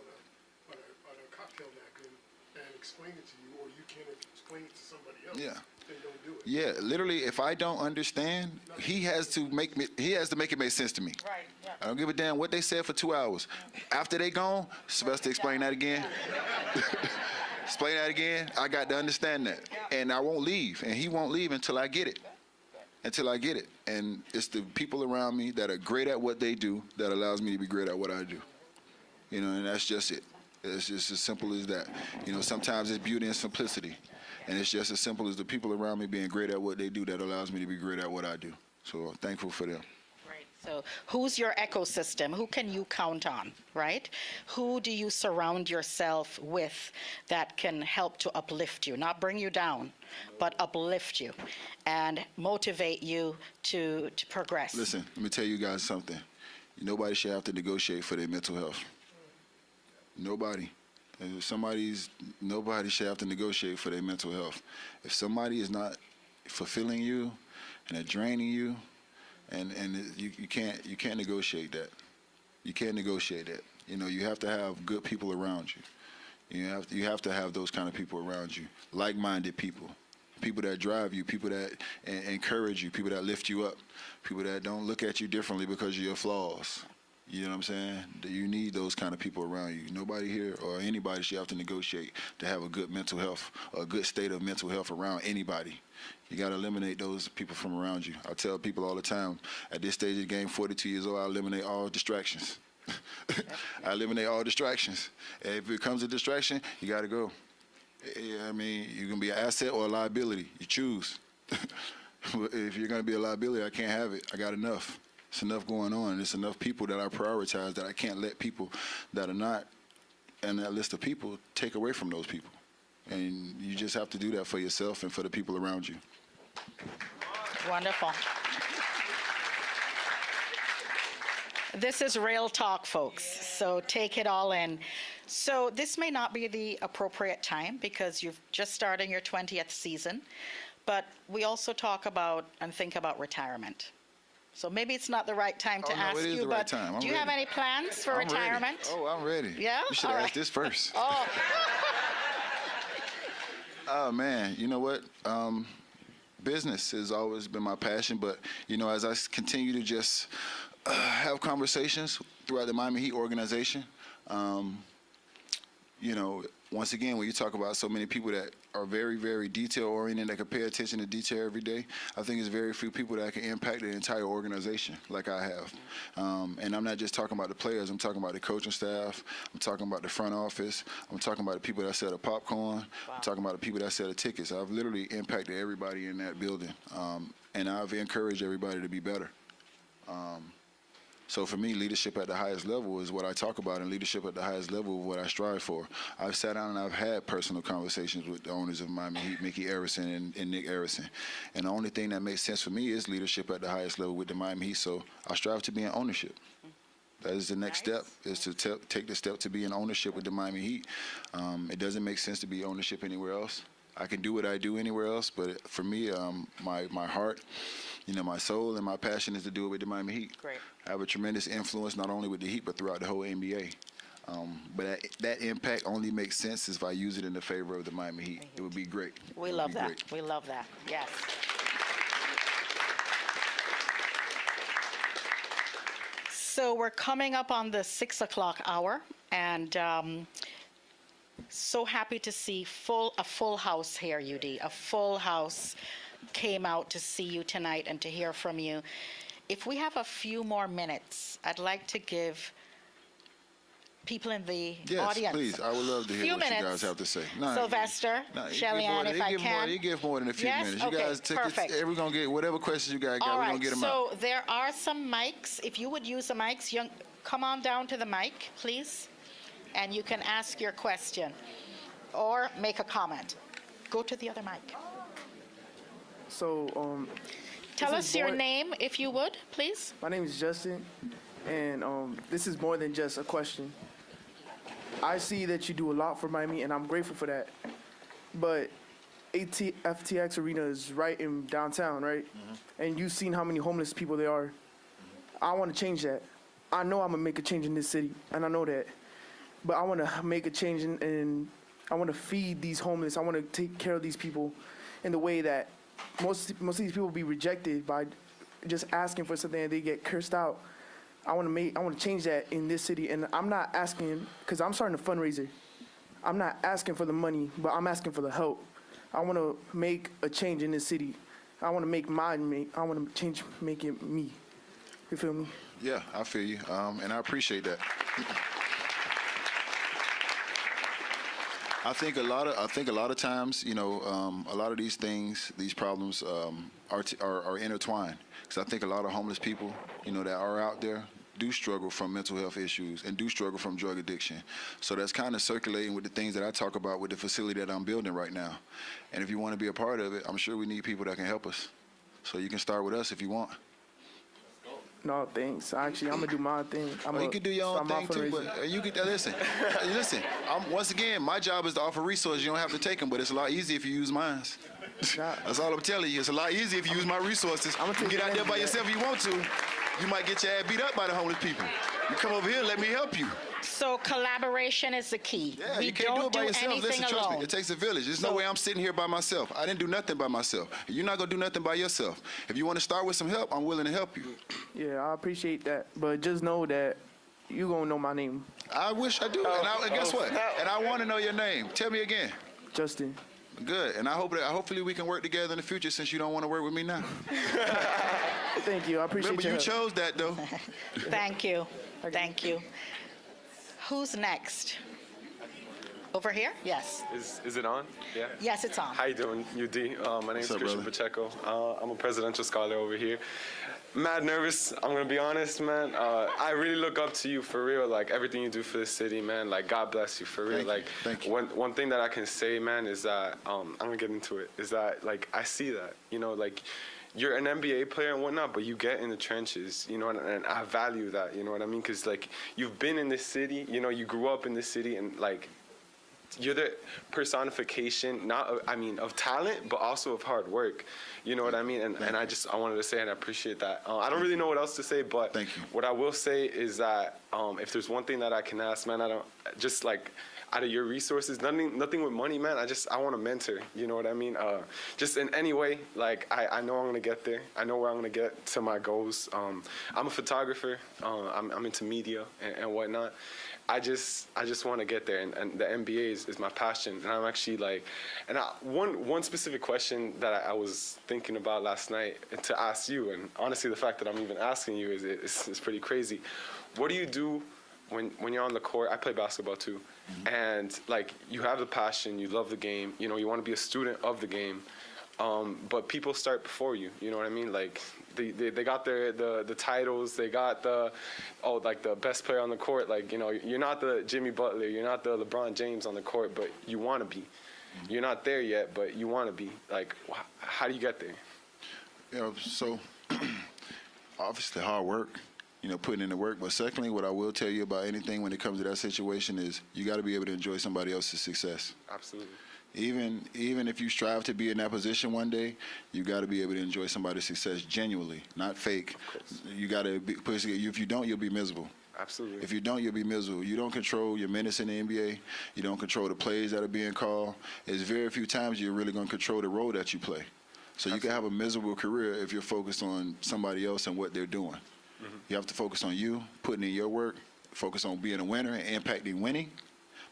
on a cocktail napkin and explain it to you, or you can't explain it to somebody else. Yeah. Then don't do it. Yeah, literally, if I don't understand, he has to make it make sense to me. Right, yeah. I don't give a damn what they said for 2 hours. After they gone, Sylvester, explain that again. Explain that again. I got to understand that. And I won't leave, and he won't leave until I get it. And it's the people around me that are great at what they do that allows me to be great at what I do. And that's just it. It's just as simple as that. Sometimes it's beauty and simplicity. And it's just as simple as the people around me being great at what they do that allows me to be great at what I do. So I'm thankful for them. Right. So who's your ecosystem? Who can you count on, right? Who do you surround yourself with that can help to uplift you, not bring you down, but uplift you and motivate you to progress? Listen, let me tell you guys something. Nobody should have to negotiate for their mental health. Nobody. Nobody should have to negotiate for their mental health. If somebody is not fulfilling you and they're draining you, and you can't negotiate that. You can't negotiate that. You have to have good people around you. You have to have those kind of people around you, like-minded people that drive you, people that encourage you, people that lift you up, people that don't look at you differently because of your flaws. You know what I'm saying? You need those kind of people around you. Nobody here or anybody should have to negotiate to have a good mental health, or a good state of mental health around anybody. You got to eliminate those people from around you. I tell people all the time, at this stage of the game, 42 years old, I eliminate all distractions. I eliminate all distractions. And if it becomes a distraction, you got to go. I mean, you can be an asset or a liability. You choose. If you're going to be a liability, I can't have it. I got enough. It's enough going on. It's enough people that I prioritize that I can't let people that are not in that list of people take away from those people. And you just have to do that for yourself and for the people around you. Wonderful. This is real talk, folks, so take it all in. So this may not be the appropriate time because you're just starting your 20th season, but we also talk about and think about retirement. So maybe it's not the right time to Oh, no, ask it is you, the right but time. I'm do you have ready. any plans for I'm ready. retirement? Oh, I'm ready. Yeah? You should All have right. asked this first. Oh, Oh, man, you know what? Business has always been my passion, but, as I continue to just have conversations throughout the Miami Heat organization, once again, when you talk about so many people that are very, very detail-oriented, that can pay attention to detail every day, I think it's very few people that can impact the entire organization like I have. And I'm not just talking about the players. I'm talking about the coaching staff. I'm talking about the front office. I'm talking about the people that sell the popcorn. I'm talking about the people that sell the tickets. I've literally impacted everybody in that building, and I've encouraged everybody to be better. So for me, leadership at the highest level is what I talk about, and leadership at the highest level is what I strive for. I've sat down and I've had personal conversations with the owners of Miami Heat, Mickey Arison and Nick Arison. And the only thing that makes sense for me is leadership at the highest level with the Miami Heat. So I strive to be in ownership. That is the next step, is to take the step to be in ownership with the Miami Heat. It doesn't make sense to be ownership anywhere else. I can do what I do anywhere else, but for me, my heart, my soul and my passion is to do it with the Miami Heat. Great. I have a tremendous influence not only with the Heat but throughout the whole NBA. But that impact only makes sense if I use it in the favor of the Miami Heat. It would be great. we It would love be that. great. We love that. Yes. So we're coming up on the 6 o'clock hour, and so happy to see a full house here, UD. A full house came out to see you tonight and to hear from you. If we have a few more minutes, I'd like to give people in the Yes, audience please. I would love to hear few what you minutes. guys have to say. Sylvester, Shellyanne, if I can. You give more than a few Yes? minutes. You Okay, guys take it. perfect. We're going to get whatever questions you guys got. All We're right, going to get them out. so there are some mics. If you would use the mics, come on down to the mic, please, and you can ask your question or make a comment. Go to the other mic. So, Tell this is us your more- name, if you would, please. my name is Justin, and this is more than just a question. I see that you do a lot for Miami, and I'm grateful for that. But FTX Arena is right in downtown, right? And you've seen how many homeless people there are. I want to change that. I know I'm going to make a change in this city, and I know that. But I want to make a change, and I want to feed these homeless. I want to take care of these people in the way that most of these people be rejected by just asking for something and they get cursed out. I want to change that in this city, and I'm not asking because I'm starting a fundraiser. I'm not asking for the money, but I'm asking for the help. I want to make a change in this city. I want to make I want to make it me. You feel me? Yeah, I feel you, and I appreciate that. I think a lot of times, a lot of these things, these problems are intertwined. Because I think a lot of homeless people, that are out there do struggle from mental health issues and do struggle from drug addiction. So that's kind of circulating with the things that I talk about with the facility that I'm building right now. And if you want to be a part of it, I'm sure we need people that can help us. So you can start with us if you want. No, thanks. Actually, I'm gonna do my thing. You can do your own thing too, but you can listen. Listen. Once again, my job is to offer resources. You don't have to take them, but it's a lot easier if you use mine. That's all I'm telling you. It's a lot easier if you use my resources. You get out there by yourself if you want to. You might get your ass beat up by the homeless people. You come over here, let me help you. So collaboration is the key. Yeah, we you can't do don't it by yourself. anything Listen, trust alone. me, it takes a village. There's no way I'm sitting here by myself. I didn't do nothing by myself. You're not gonna do nothing by yourself. If you want to start with some help, I'm willing to help you. Yeah, I appreciate that, but just know that you gonna know my name, I wish I do. And guess what? And I want to know your name. Tell me again. Justin. Good. And I hope that hopefully we can work together in the future since you don't want to work with me now. Thank you. I appreciate Remember, you your help. chose that though. Thank you. Thank you. Who's next? Over here? Yes. Is it on? Yeah. Yes, it's on. How you doing, UD? My name is What's up, Christian brother? Pacheco. I'm a presidential scholar over here. Mad nervous. I'm gonna be honest, man. I really look up to you for real. Like everything you do for the city, man. Like God bless you for real. Thank you. One thing that I can say, man, is that I'm gonna get into it. Is that like I see that, like. You're an NBA player and whatnot, but you get in the trenches, and I value that, you know what I mean? Because, like, you've been in this city, you grew up in this city, and, like, you're the personification, not of, I mean, of talent, but also of hard work. You know what I mean? And I wanted to say, and I appreciate that. I don't really know what else to say, but Thank you. what I will say is that if there's one thing that I can ask, man, I don't just like out of your resources, nothing with money, man. I want to mentor. You know what I mean? Just in any way, like I know I'm gonna get there. I know where I'm gonna get to my goals. I'm a photographer. I'm into media and whatnot. I just want to get there, and the NBA is my passion, and I'm actually like, and one specific question that I was thinking about last night to ask you, and honestly, the fact that I'm even asking you is pretty crazy. What do you do when you're on the court? I play basketball too, and like you have the passion, you love the game, you know, you want to be a student of the game, but people start before you. You know what I mean? Like they got the titles, they got the best player on the court. Like, you know, you're not the Jimmy Butler, you're not the LeBron James on the court, but you want to be. You're not there yet, but you want to be. Like, how do you get there? You know, so obviously hard work, you know, putting in the work. But secondly, what I will tell you about anything when it comes to that situation is you got to be able to enjoy somebody else's success. Absolutely. Even if you strive to be in that position one day, you got to be able to enjoy somebody's success genuinely, not fake. You got to be, if you don't, you'll be miserable. Absolutely. If you don't, you'll be miserable. You don't control your minutes in the NBA. You don't control the plays that are being called. There's very few times you're really going to control the role that you play. So you can have a miserable career if you're focused on somebody else and what they're doing. You have to focus on you, putting in your work, focus on being a winner and impacting winning.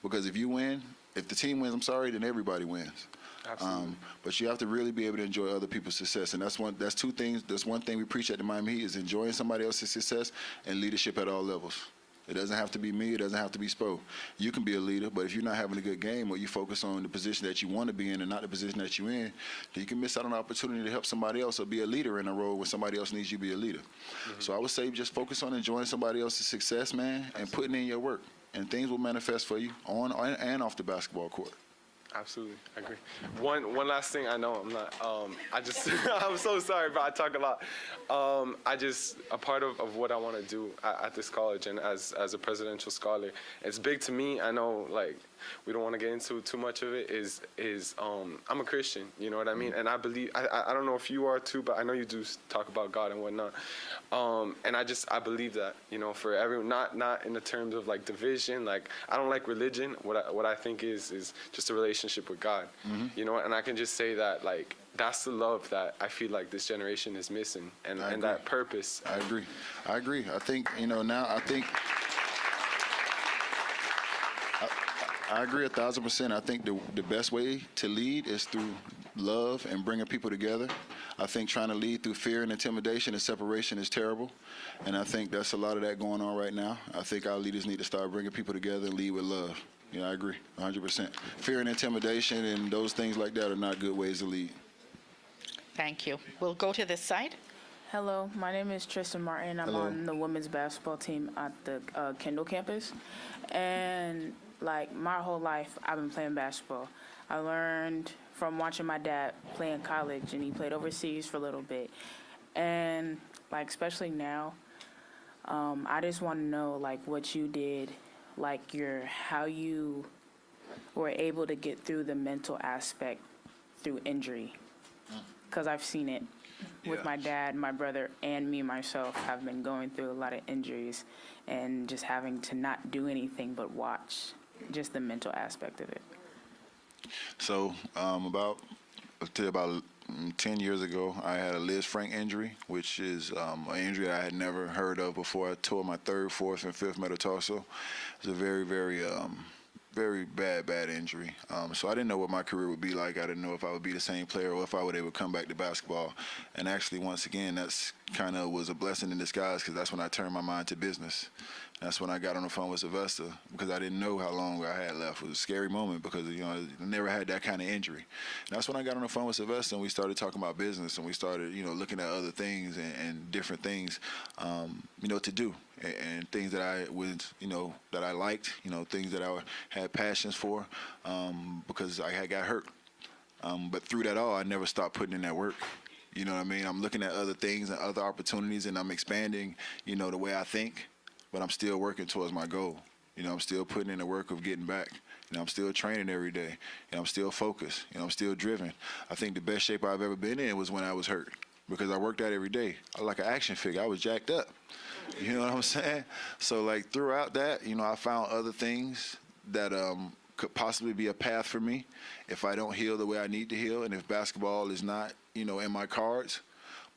Because if you win, if the team wins, I'm sorry, then everybody wins. Absolutely. But you have to really be able to enjoy other people's success, and that's two things. That's one thing we preach at the Miami Heat is enjoying somebody else's success and leadership at all levels. It doesn't have to be me. It doesn't have to be Spo. You can be a leader, but if you're not having a good game or you focus on the position that you want to be in and not the position that you're in, then you can miss out on an opportunity to help somebody else or be a leader in a role when somebody else needs you to be a leader. So I would say just focus on enjoying somebody else's success, man, and putting in your work, and things will manifest for you on and off the basketball court. Absolutely, I agree. One last thing, I know I'm not. I'm so sorry, but I talk a lot. A part of what I want to do at this college and as a presidential scholar, it's big to me. I know, like, we don't want to get into too much of it. I'm a Christian, you know what I mean? And I believe, I don't know if you are too, but I know you do talk about God and whatnot. And I believe that, you know, for everyone, not in the terms of like division. Like, I don't like religion. What I think is just a relationship with God, you know. And I can just say that, like, that's the love that I feel like this generation is missing, and that purpose. I agree. I think, you know, now I agree 1,000%. I think the best way to lead is through love and bringing people together. I think trying to lead through fear and intimidation and separation is terrible, and I think that's a lot of that going on right now. I think our leaders need to start bringing people together and lead with love. Yeah, I agree, 100%. Fear and intimidation and those things like that are not good ways to lead. Thank you. We'll go to this side. Hello, my name is Tristan Martin. I'm Hello. on the women's basketball team at the Kendall campus. And like my whole life, I've been playing basketball. I learned from watching my dad play in college, and he played overseas for a little bit. And like, especially now, I just want to know like what you did, like how you were able to get through the mental aspect through injury. Because I've seen it with my dad, my brother, and me myself have been going through a lot of injuries and just having to not do anything but watch, just the mental aspect of it. So about 10 years ago, I had a Liz Frank injury, which is an injury I had never heard of before. I tore my 3rd, 4th, and 5th metatarsal. It's a very, very bad injury. So I didn't know what my career would be like. I didn't know if I would be the same player or if I would ever come back to basketball. And actually, once again, that's kind of was a blessing in disguise, because that's when I turned my mind to business. That's when I got on the phone with Sylvester, because I didn't know how long I had left. It was a scary moment because, you know, I never had that kind of injury. And that's when I got on the phone with Sylvester and we started talking about business, and we started, you know, looking at other things and different things, you know, to do, and things that I was, you know, that I liked, you know, things that I had passions for, because I had got hurt. But through that all, I never stopped putting in that work. You know what I mean? I'm looking at other things and other opportunities, and I'm expanding, you know, the way I think, but I'm still working towards my goal. I'm still putting in the work of getting back. I'm still training every day. I'm still focused. I'm still driven. I think the best shape I've ever been in was when I was hurt because I worked out every day. I was like an action figure. I was jacked up. You know what I'm saying? So, like, throughout that, I found other things that could possibly be a path for me if I don't heal the way I need to heal and if basketball is not, in my cards.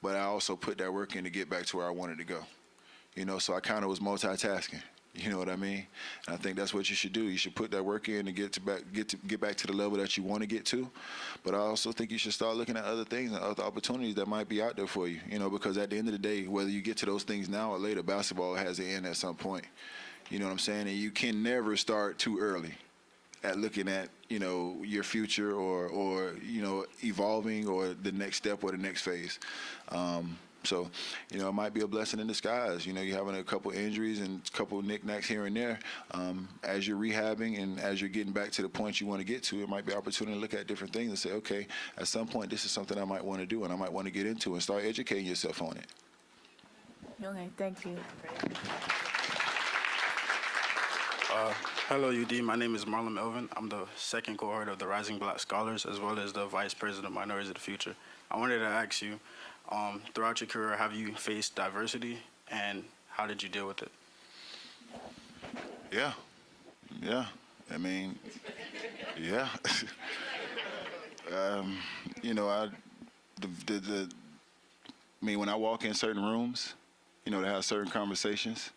But I also put that work in to get back to where I wanted to go. So I kind of was multitasking. You know what I mean? And I think that's what you should do. You should put that work in to get back to the level that you want to get to. But I also think you should start looking at other things and other opportunities that might be out there for you. Because at the end of the day, whether you get to those things now or later, basketball has to end at some point. You know what I'm saying? And you can never start too early at looking at, your future or evolving or the next step or the next phase. So, it might be a blessing in disguise. You're having a couple injuries and a couple knickknacks here and there. As you're rehabbing and as you're getting back to the point you want to get to, it might be an opportunity to look at different things and say, okay, at some point this is something I might want to do and I might want to get into and start educating yourself on it. Okay, thank you. Hello, UD. My name is Marlon Melvin. I'm the second cohort of the Rising Black Scholars, as well as the Vice President of Minorities of the Future. I wanted to ask you, throughout your career, have you faced diversity, and how did you deal with it? Yeah. I mean, yeah. When I walk in certain rooms, to have certain conversations,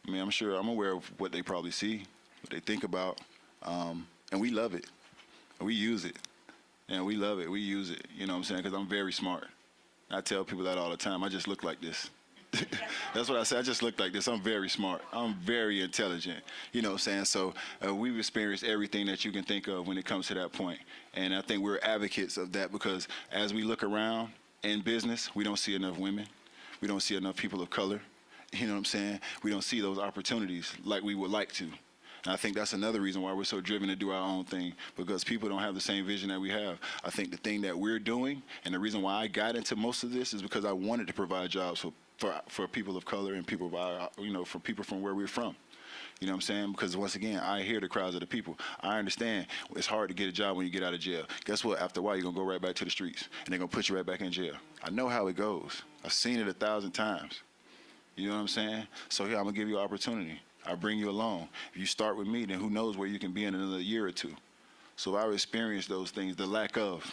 I'm sure I'm aware of what they probably see, what they think about, and we love it. We use it, and we love it. We use it, you know what I'm saying, because I'm very smart. I tell people that all the time. I just look like this. That's what I say. I just look like this. I'm very smart. I'm very intelligent. You know what I'm saying? So we've experienced everything that you can think of when it comes to that point. And I think we're advocates of that because as we look around in business, we don't see enough women. We don't see enough people of color. You know what I'm saying? We don't see those opportunities like we would like to. And I think that's another reason why we're so driven to do our own thing, because people don't have the same vision that we have. I think the thing that we're doing, and the reason why I got into most of this is because I wanted to provide jobs for people of color and people, for people from where we're from. You know what I'm saying? Because once again, I hear the cries of the people. I understand it's hard to get a job when you get out of jail. Guess what? After a while, you're going to go right back to the streets, and they're going to put you right back in jail. I know how it goes. I've seen it 1,000 times. You know what I'm saying? So here, I'm going to give you an opportunity. I'll bring you along. If you start with me, then who knows where you can be in another year or two. So I've experienced those things, the lack of,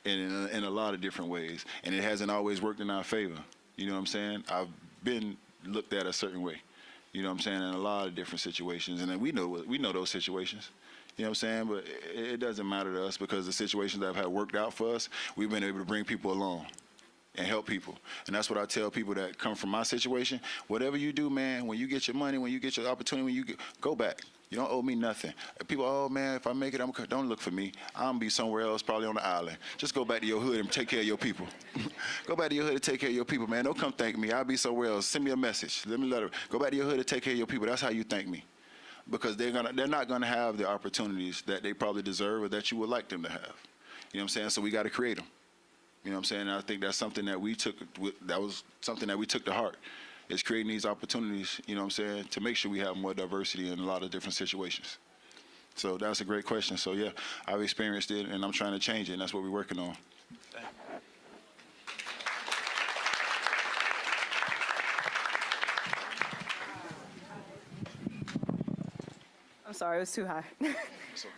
in a lot of different ways. And it hasn't always worked in our favor. You know what I'm saying? I've been looked at a certain way. You know what I'm saying? In a lot of different situations. And then we know those situations. You know what I'm saying? But it doesn't matter to us because the situations that have had worked out for us, we've been able to bring people along and help people. And that's what I tell people that come from my situation. Whatever you do, man, when you get your money, when you get your opportunity, go back. You don't owe me nothing. People, oh, man, if I make it, don't look for me. I'm going to be somewhere else, probably on the island. Just go back to your hood and take care of your people. Go back to your hood and take care of your people, man. Don't come thank me. I'll be somewhere else. Send me a message. Let me let her. Go back to your hood and take care of your people. That's how you thank me. Because they're not going to have the opportunities that they probably deserve or that you would like them to have. You know what I'm saying? So we got to create them. You know what I'm saying? And I think that's something that we took to heart, is creating these opportunities, you know what I'm saying, to make sure we have more diversity in a lot of different situations. So that's a great question. So, yeah, I've experienced it, and I'm trying to change it, and that's what we're working on. I'm sorry, it was too high.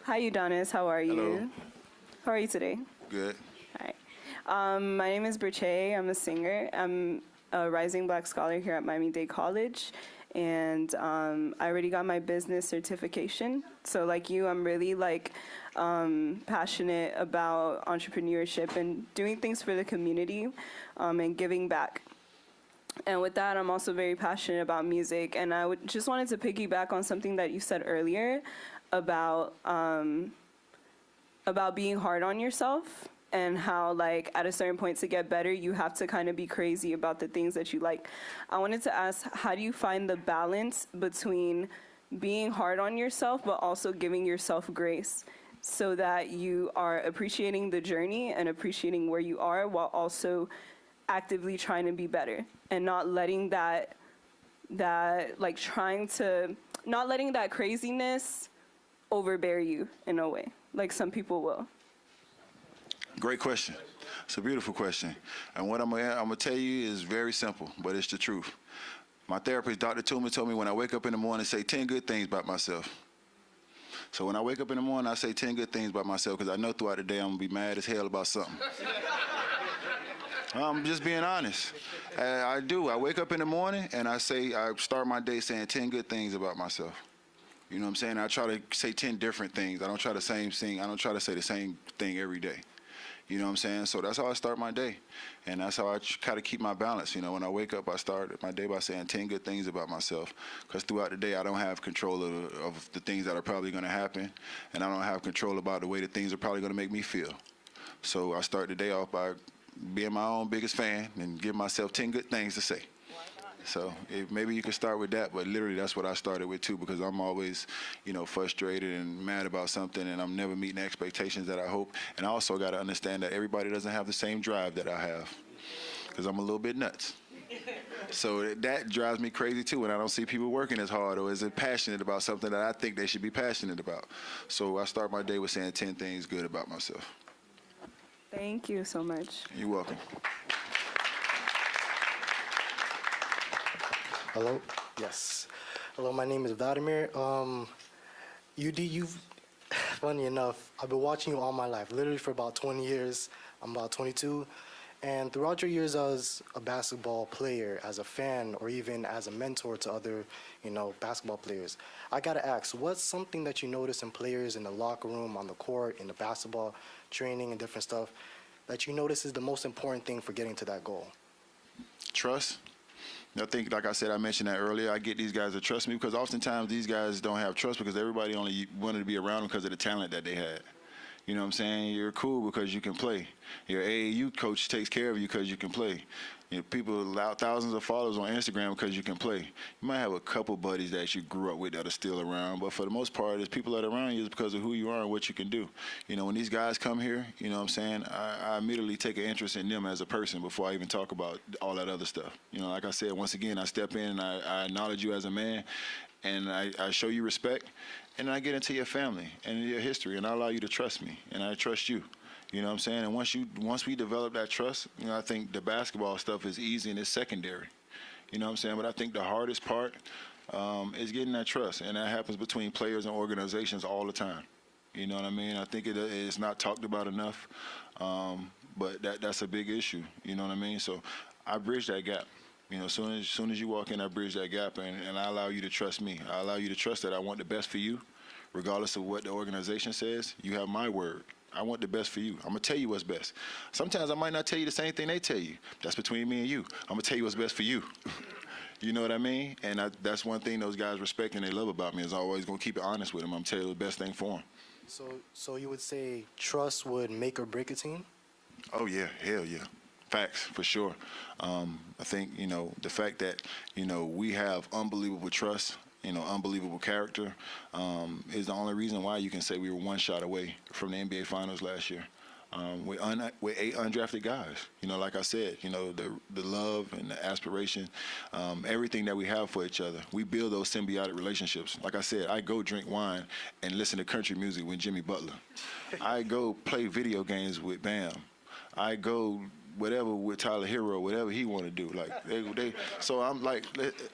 Hi, Udonis. How are you? Hello. How are you today? Good. Hi. My name is Briche. I'm a singer. I'm a Rising Black Scholar here at Miami-Dade College. And I already got my business certification. So like you, I'm really passionate about entrepreneurship and doing things for the community and giving back. And with that, I'm also very passionate about music. And I just wanted to piggyback on something that you said earlier about being hard on yourself. And how, at a certain point to get better, you have to kind of be crazy about the things that you like. I wanted to ask, how do you find the balance between being hard on yourself, but also giving yourself grace so that you are appreciating the journey and appreciating where you are while also actively trying to be better and not letting that that, like, trying to, not letting that craziness overbear you in a way, like some people will? Great question. It's a beautiful question. And what I'm gonna tell you is very simple, but it's the truth. My therapist, Dr. Tooman, told me when I wake up in the morning, say 10 good things about myself. So when I wake up in the morning, I say 10 good things about myself because I know throughout the day I'm gonna be mad as hell about something. I'm just being honest. I do. I wake up in the morning and I start my day saying 10 good things about myself. You know what I'm saying? I try to say 10 different things. I don't try to say the same thing every day. You know what I'm saying? So that's how I start my day. And that's how I try to keep my balance. You know, when I wake up, I start my day by saying 10 good things about myself. Because throughout the day, I don't have control of the things that are probably going to happen. And I don't have control about the way that things are probably going to make me feel. So I start the day off by being my own biggest fan and give myself 10 good things to say. So maybe you could start with that, but literally that's what I started with too, because I'm always, frustrated and mad about something, and I'm never meeting the expectations that I hope. And I also got to understand that everybody doesn't have the same drive that I have, because I'm a little bit nuts. So that drives me crazy too when I don't see people working as hard or as passionate about something that I think they should be passionate about. So I start my day with saying 10 things good about myself. Thank you so much. You're welcome. Hello? Yes. Hello, my name is Vladimir. Funny enough, I've been watching you all my life, literally for about 20 years. I'm about 22. And throughout your years as a basketball player, as a fan, or even as a mentor to other, basketball players, I gotta ask, what's something that you notice in players in the locker room, on the court, in the basketball training and different stuff, that you notice is the most important thing for getting to that goal? Trust. I think, like I said, I mentioned that earlier, I get these guys to trust me because oftentimes these guys don't have trust because everybody only wanted to be around them because of the talent that they had. You know what I'm saying? You're cool because you can play. Your AAU coach takes care of you because you can play. People allow thousands of followers on Instagram because you can play. You might have a couple buddies that you grew up with that are still around, but for the most part, it's people that are around you is because of who you are and what you can do. When these guys come here, you know what I'm saying, I immediately take an interest in them as a person before I even talk about all that other stuff. Like I said, once again, I step in and I acknowledge you as a man, and I show you respect, and I get into your family and your history, and I allow you to trust me, and I trust you. You know what I'm saying? And once we develop that trust, I think the basketball stuff is easy and it's secondary. You know what I'm saying? But I think the hardest part is getting that trust, and that happens between players and organizations all the time. You know what I mean? I think it's not talked about enough, but that's a big issue. You know what I mean? So I bridge that gap. As soon as you walk in, I bridge that gap, and I allow you to trust me. I allow you to trust that I want the best for you, regardless of what the organization says. You have my word. I want the best for you. I'm going to tell you what's best. Sometimes I might not tell you the same thing they tell you. That's between me and you. I'm going to tell you what's best for you. You know what I mean? And that's one thing those guys respect and they love about me is I'm always going to keep it honest with them. I'm going to tell you the best thing for them. So you would say trust would make or break a team? Oh, yeah. Hell yeah. Facts, for sure. I think, the fact that, we have unbelievable trust, unbelievable character, is the only reason why you can say we were one shot away from the NBA Finals last year. With 8 undrafted guys. Like I said, the love and the aspiration, everything that we have for each other. We build those symbiotic relationships. Like I said, I go drink wine and listen to country music with Jimmy Butler. I go play video games with Bam. I go whatever with Tyler Hero, whatever he want to do. So I'm like,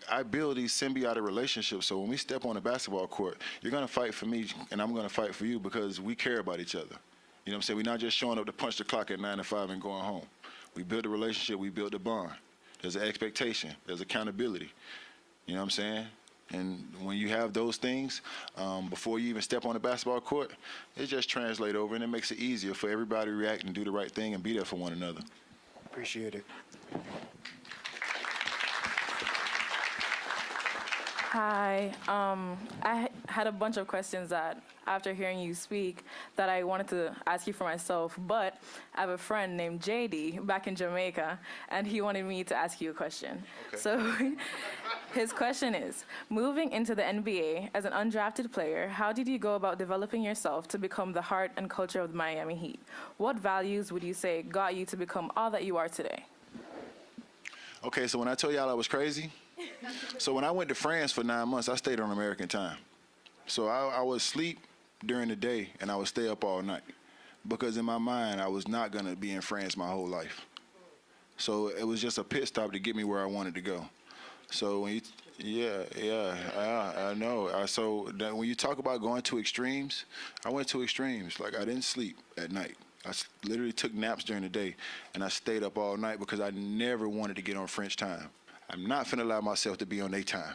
I build these symbiotic relationships. So when we step on the basketball court, you're going to fight for me and I'm going to fight for you because we care about each other. You know what I'm saying? We're not just showing up to punch the clock at 9 to 5 and going home. We build a relationship. We build a bond. There's an expectation. There's accountability. You know what I'm saying? And when you have those things, before you even step on the basketball court, it just translates over and it makes it easier for everybody to react and do the right thing and be there for one another. Appreciate it. Hi. I had a bunch of questions that, after hearing you speak, that I wanted to ask you for myself, but I have a friend named JD back in Jamaica, and he wanted me to ask you a question. Okay. So his question is, moving into the NBA as an undrafted player, how did you go about developing yourself to become the heart and culture of the Miami Heat? What values would you say got you to become all that you are today? Okay, so when I told y'all I was crazy, So when I went to France for 9 months, I stayed on American time. So I would sleep during the day and I would stay up all night because in my mind I was not going to be in France my whole life. So it was just a pit stop to get me where I wanted to go. So when I know. So that when you talk about going to extremes, I went to extremes. Like I didn't sleep at night. I literally took naps during the day, and I stayed up all night because I never wanted to get on French time. I'm not finna allow myself to be on their time.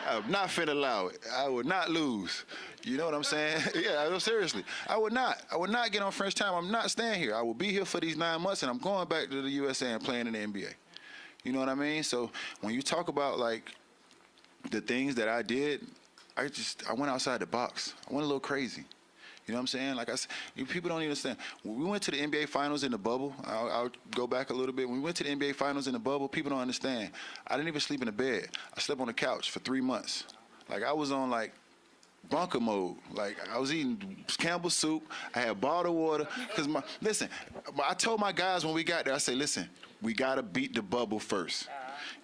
I'm not finna allow it. I would not lose. You know what I'm saying? Yeah, seriously. I would not. I would not get on French time. I'm not staying here. I will be here for these 9 months, and I'm going back to the USA and playing in the NBA. You know what I mean? So when you talk about like the things that I did, I went outside the box. I went a little crazy. You know what I'm saying? Like I said, people don't even understand. When we went to the NBA Finals in the bubble, I'll go back a little bit. When we went to the NBA Finals in the bubble, people don't understand. I didn't even sleep in the bed. I slept on the couch for 3 months. Like I was on like bunker mode. Like I was eating Campbell's soup. I had bottled water. Listen, I told my guys when we got there, I said, listen, we got to beat the bubble first.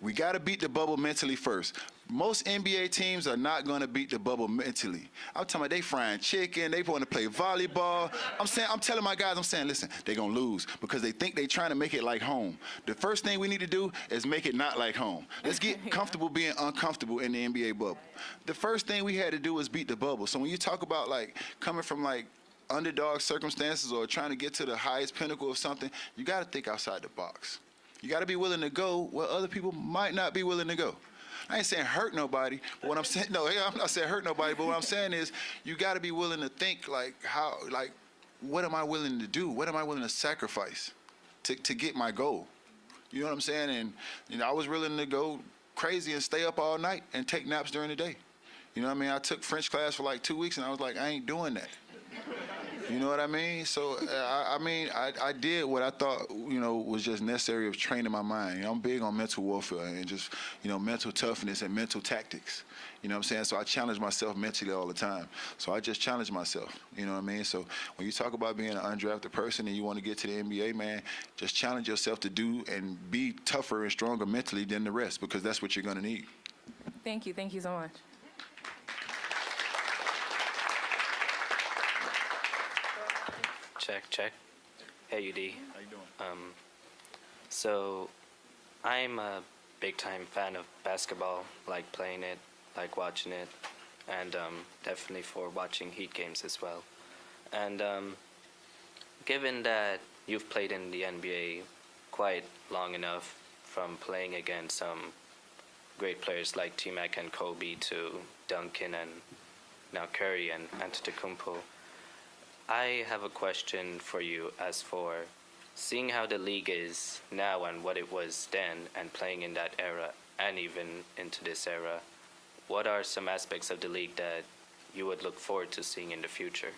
We got to beat the bubble mentally first. Most NBA teams are not going to beat the bubble mentally. I'm talking about they frying chicken, they want to play volleyball. I'm telling my guys, listen, they're going to lose because they think they're trying to make it like home. The first thing we need to do is make it not like home. Let's get comfortable being uncomfortable in the NBA bubble. The first thing we had to do was beat the bubble. So when you talk about like coming from like underdog circumstances or trying to get to the highest pinnacle of something, you got to think outside the box. You got to be willing to go where other people might not be willing to go. I ain't saying hurt nobody, but what I'm saying, I'm not saying hurt nobody, but what I'm saying is you got to be willing to think like what am I willing to do? What am I willing to sacrifice to get my goal? You know what I'm saying? And I was willing to go crazy and stay up all night and take naps during the day. You know what I mean? I took French class for like 2 weeks and I was like, I ain't doing that. You know what I mean? So, I did what I thought, was just necessary of training my mind. I'm big on mental warfare and just, mental toughness and mental tactics. You know what I'm saying? So I challenge myself mentally all the time. So I just challenge myself. You know what I mean? So when you talk about being an undrafted person and you want to get to the NBA, man, just challenge yourself to do and be tougher and stronger mentally than the rest because that's what you're going to need. Thank you. Thank you so much. Check. Hey, UD. How you doing? So I'm a big-time fan of basketball, like playing it, like watching it, and definitely for watching Heat games as well. And given that you've played in the NBA quite long enough, from playing against some great players like T-Mac and Kobe to Duncan and now Curry and Antetokounmpo, I have a question for you as for seeing how the league is now and what it was then and playing in that era and even into this era. What are some aspects of the league that you would look forward to seeing in the future?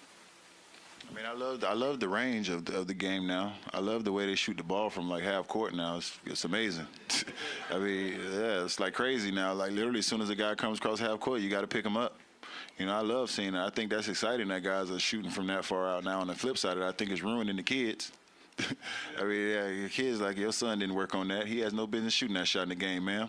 I mean, I love the range of the game now. I love the way they shoot the ball from like half court now. It's amazing. I mean, yeah, it's like crazy now. Like literally, as soon as a guy comes across half court, you got to pick him up. I love seeing it. I think that's exciting that guys are shooting from that far out now. On the flip side of it, I think it's ruining the kids. I mean, yeah, your kids, like your son didn't work on that. He has no business shooting that shot in the game, ma'am.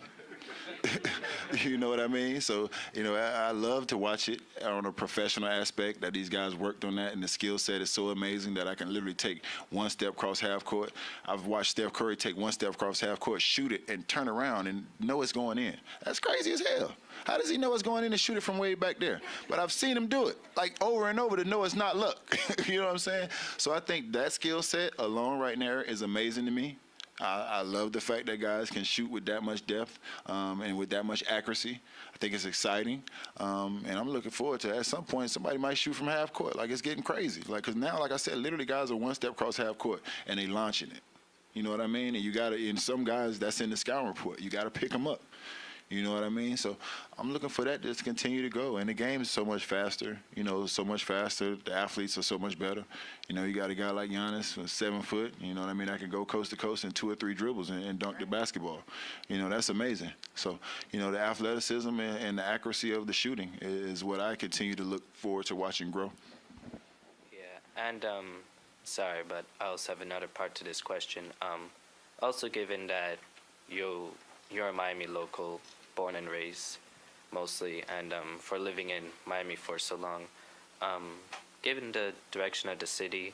You know what I mean? So, I love to watch it on a professional aspect that these guys worked on that, and the skill set is so amazing that I can literally take one step across half court. I've watched Steph Curry take one step across half court, shoot it, and turn around and know it's going in. That's crazy as hell. How does he know it's going in and shoot it from way back there? But I've seen him do it, like over and over to know it's not luck. You know what I'm saying? So I think that skill set alone right there is amazing to me. I love the fact that guys can shoot with that much depth and with that much accuracy. I think it's exciting, and I'm looking forward to at some point somebody might shoot from half court. Like it's getting crazy. Like because now, like I said, literally guys are one step across half court and they launching it. You know what I mean? And you got to, and some guys that's in the scouting report. You got to pick them up. You know what I mean? So I'm looking for that to just continue to go. And the game is so much faster, so much faster. The athletes are so much better. You got a guy like Udonis, 7 foot, you know what I mean? I can go coast to coast in 2 or 3 dribbles and dunk the basketball. That's amazing. So, the athleticism and the accuracy of the shooting is what I continue to look forward to watching grow. Yeah, and sorry, but I also have another part to this question. Also given that you you're a Miami local, born and raised mostly, and for living in Miami for so long, given the direction of the city,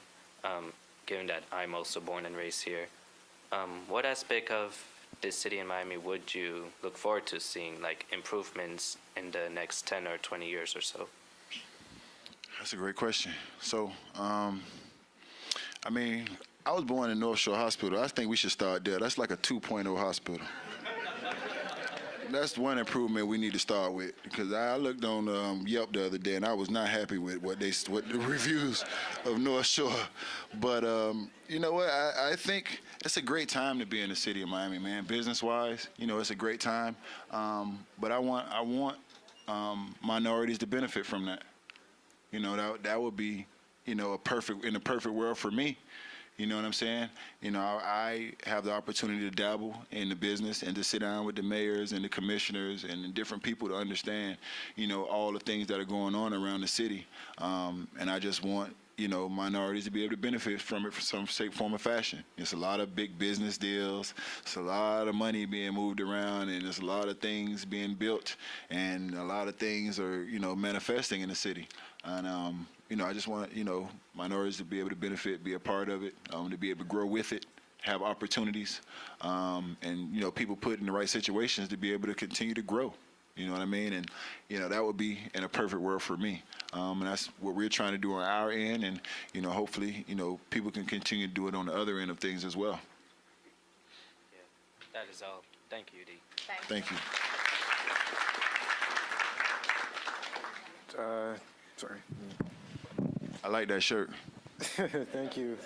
given that I'm also born and raised here, what aspect of this city in Miami would you look forward to seeing, like improvements in the next 10 or 20 years or so? That's a great question. So, I mean, I was born in North Shore Hospital. I think we should start there. That's like a 2.0 hospital. That's one improvement we need to start with, because I looked on Yelp the other day and I was not happy with what the reviews of North Shore. But you know what? I think it's a great time to be in the city of Miami, man. Business-wise, you know, it's a great time. But I want minorities to benefit from that. You know, that would be, you know, in a perfect world for me. You know what I'm saying? You know, I have the opportunity to dabble in the business and to sit down with the mayors and the commissioners and the different people to understand, you know, all the things that are going on around the city. And I just want, you know, minorities to be able to benefit from it for some shape, form, or fashion. It's a lot of big business deals. It's a lot of money being moved around, and there's a lot of things being built, and a lot of things are, you know, manifesting in the city. And, you know, I just want, you know, minorities to be able to benefit, be a part of it, to be able to grow with it, have opportunities, and, you know, people put in the right situations to be able to continue to grow. You know what I mean? And, you know, that would be in a perfect world for me. And that's what we're trying to do on our end. And, you know, hopefully, you know, people can continue to do it on the other end of things as well. Yeah, that is all. Thank you, D. Thank you. Sorry. I like that shirt. Thank you.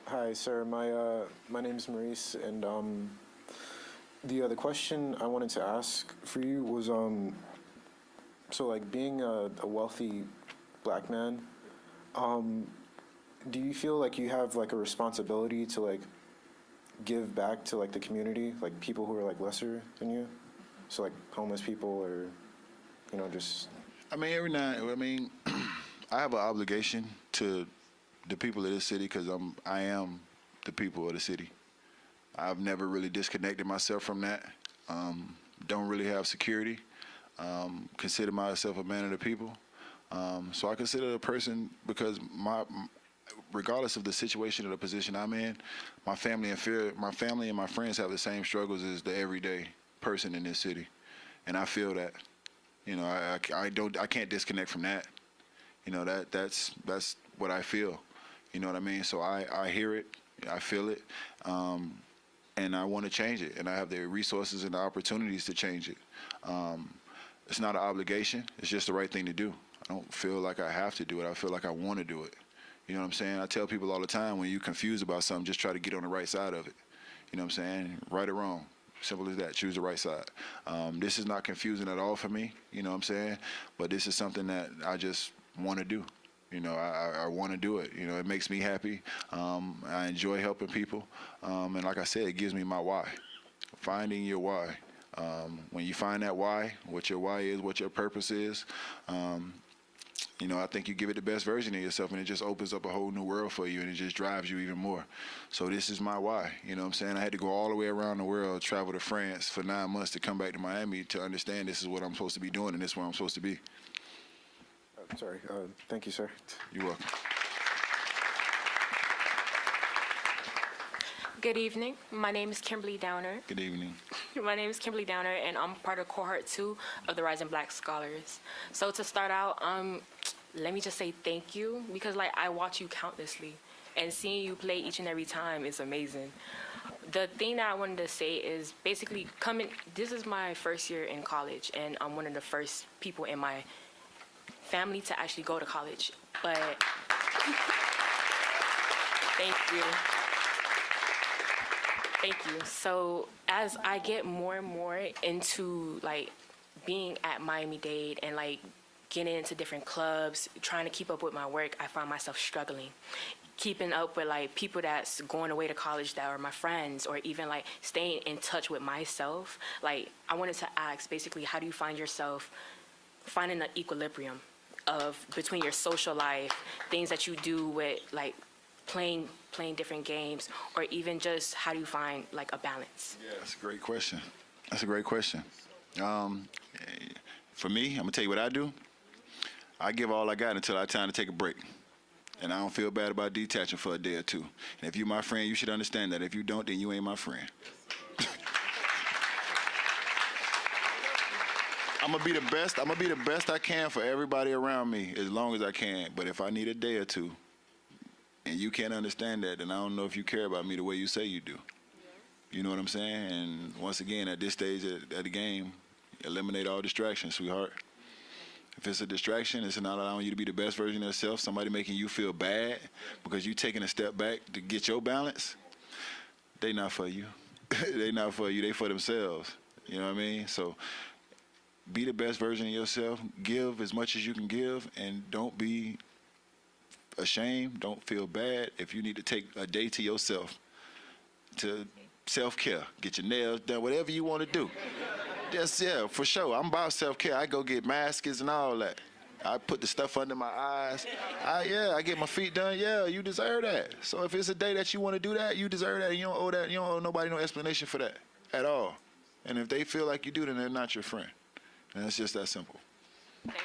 Hi, sir. My name's Maurice, and the question I wanted to ask for you was, so like being a wealthy black man, do you feel like you have like a responsibility to like give back to like the community, like people who are like lesser than you, so like homeless people or, you know, just. I mean, I have an obligation to the people of this city because I am the people of the city. I've never really disconnected myself from that. Don't really have security. Consider myself a man of the people. So I consider a person, because regardless of the situation or the position I'm in, my family and my friends have the same struggles as the everyday person in this city, and I feel that. You know, I can't disconnect from that. You know, that's what I feel. You know what I mean? So I hear it, I feel it, and I want to change it, and I have the resources and the opportunities to change it. It's not an obligation. It's just the right thing to do. I don't feel like I have to do it. I feel like I want to do it. You know what I'm saying? I tell people all the time, when you're confused about something, just try to get on the right side of it. You know what I'm saying? Right or wrong. Simple as that. Choose the right side. This is not confusing at all for me. You know what I'm saying? But this is something that I just want to do. You know, I want to do it. You know, it makes me happy. I enjoy helping people. And like I said, it gives me my why. Finding your why. When you find that why, what your why is, what your purpose is, you know, I think you give it the best version of yourself, and it just opens up a whole new world for you, and it just drives you even more. So this is my why. You know what I'm saying? I had to go all the way around the world, travel to France for 9 months to come back to Miami to understand this is what I'm supposed to be doing, and this is where I'm supposed to be. Sorry. Thank you, sir. You're welcome. Good evening. My name is Kimberly Downer. Good evening. My name is Kimberly Downer, and I'm part of cohort 2 of the Rising Black Scholars. So to start out, let me just say thank you, because like I watch you countlessly, and seeing you play each and every time is amazing. The thing that I wanted to say is basically this is my first year in college, and I'm one of the first people in my family to actually go to college. But thank you. Thank you. So as I get more and more into like being at Miami-Dade and like getting into different clubs, trying to keep up with my work, I find myself struggling. Keeping up with like people that's going away to college that are my friends, or even like staying in touch with myself. Like I wanted to ask basically, how do you find yourself finding the equilibrium of between your social life, things that you do with like playing different games, or even just how do you find like a balance? Yeah, that's a great question. That's a great question. For me, I'm gonna tell you what I do. I give all I got until I time to take a break. And I don't feel bad about detaching for a day or two. And if you're my friend, you should understand that. If you don't, then you ain't my friend. I'm gonna be the best I can for everybody around me as long as I can. But if I need a day or two, and you can't understand that, then I don't know if you care about me the way you say you do. You know what I'm saying? And once again, at this stage of the game, eliminate all distractions, sweetheart. If it's a distraction, it's not allowing you to be the best version of yourself, somebody making you feel bad because you taking a step back to get your balance, they not for you. They not for you. They for themselves. You know what I mean? So be the best version of yourself. Give as much as you can give, and don't be ashamed. Don't feel bad if you need to take a day to yourself, to self-care. Get your nails done, whatever you want to do. Yes, yeah, for sure. I'm about self-care. I go get masks and all that. I put the stuff under my eyes. I get my feet done. Yeah, you deserve that. So if it's a day that you want to do that, you deserve that. You don't owe that. You don't owe nobody no explanation for that at all. And if they feel like you do, then they're not your friend. And it's just that simple. Thank you.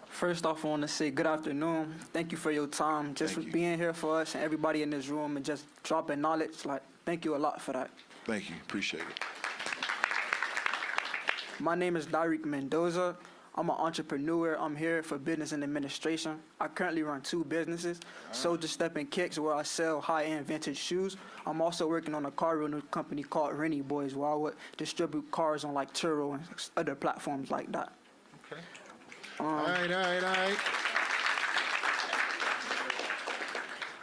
First off, I want to say good afternoon. Thank you for your time, just for being here for us and everybody in this room and just dropping knowledge. Like, thank you a lot for that. Thank you. Appreciate it. My name is Dariq Mendoza. I'm an entrepreneur. I'm here for business and administration. I currently run 2 businesses, Soldier Step and Kicks, where I sell high-end vintage shoes. I'm also working on a car rental company called Rennie Boys, where I would distribute cars on like Turo and other platforms like that. Okay. All right.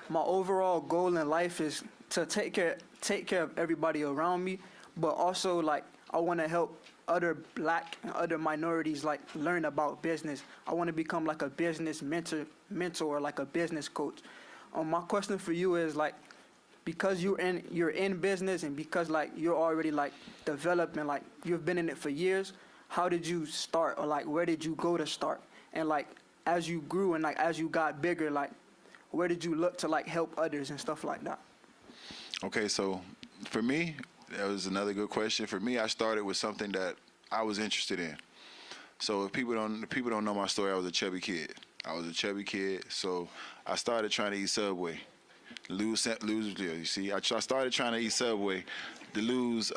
My overall goal in life is to take care of everybody around me, but also like I want to help other black and other minorities like learn about business. I want to become like a business mentor, like a business coach. My question for you is like, because you're in business and because like you're already like developed and like you've been in it for years, how did you start, or like where did you go to start? And like as you grew and like as you got bigger, like where did you look to like help others and stuff like that? Okay, so for me, that was another good question. For me, I started with something that I was interested in. So if people don't know my story, I was a chubby kid. So I started trying to eat Subway, lose. You see, I started trying to eat Subway to lose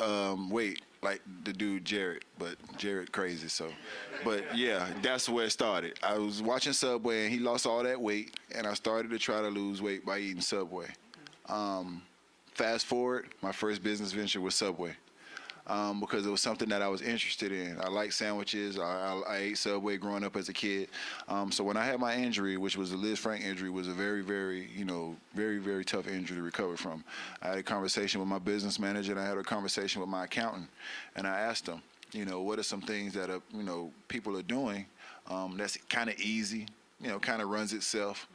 weight, like the dude Jared, but Jared crazy. So, but yeah, that's where it started. I was watching Subway, and he lost all that weight, and I started to try to lose weight by eating Subway. Fast forward, my first business venture was Subway, because it was something that I was interested in. I like sandwiches. I ate Subway growing up as a kid. So when I had my injury, which was a Liz Frank injury, was a very, very, very tough injury to recover from. I had a conversation with my business manager, and I had a conversation with my accountant, and I asked them, what are some things that people are doing that's kind of easy, kind of runs itself.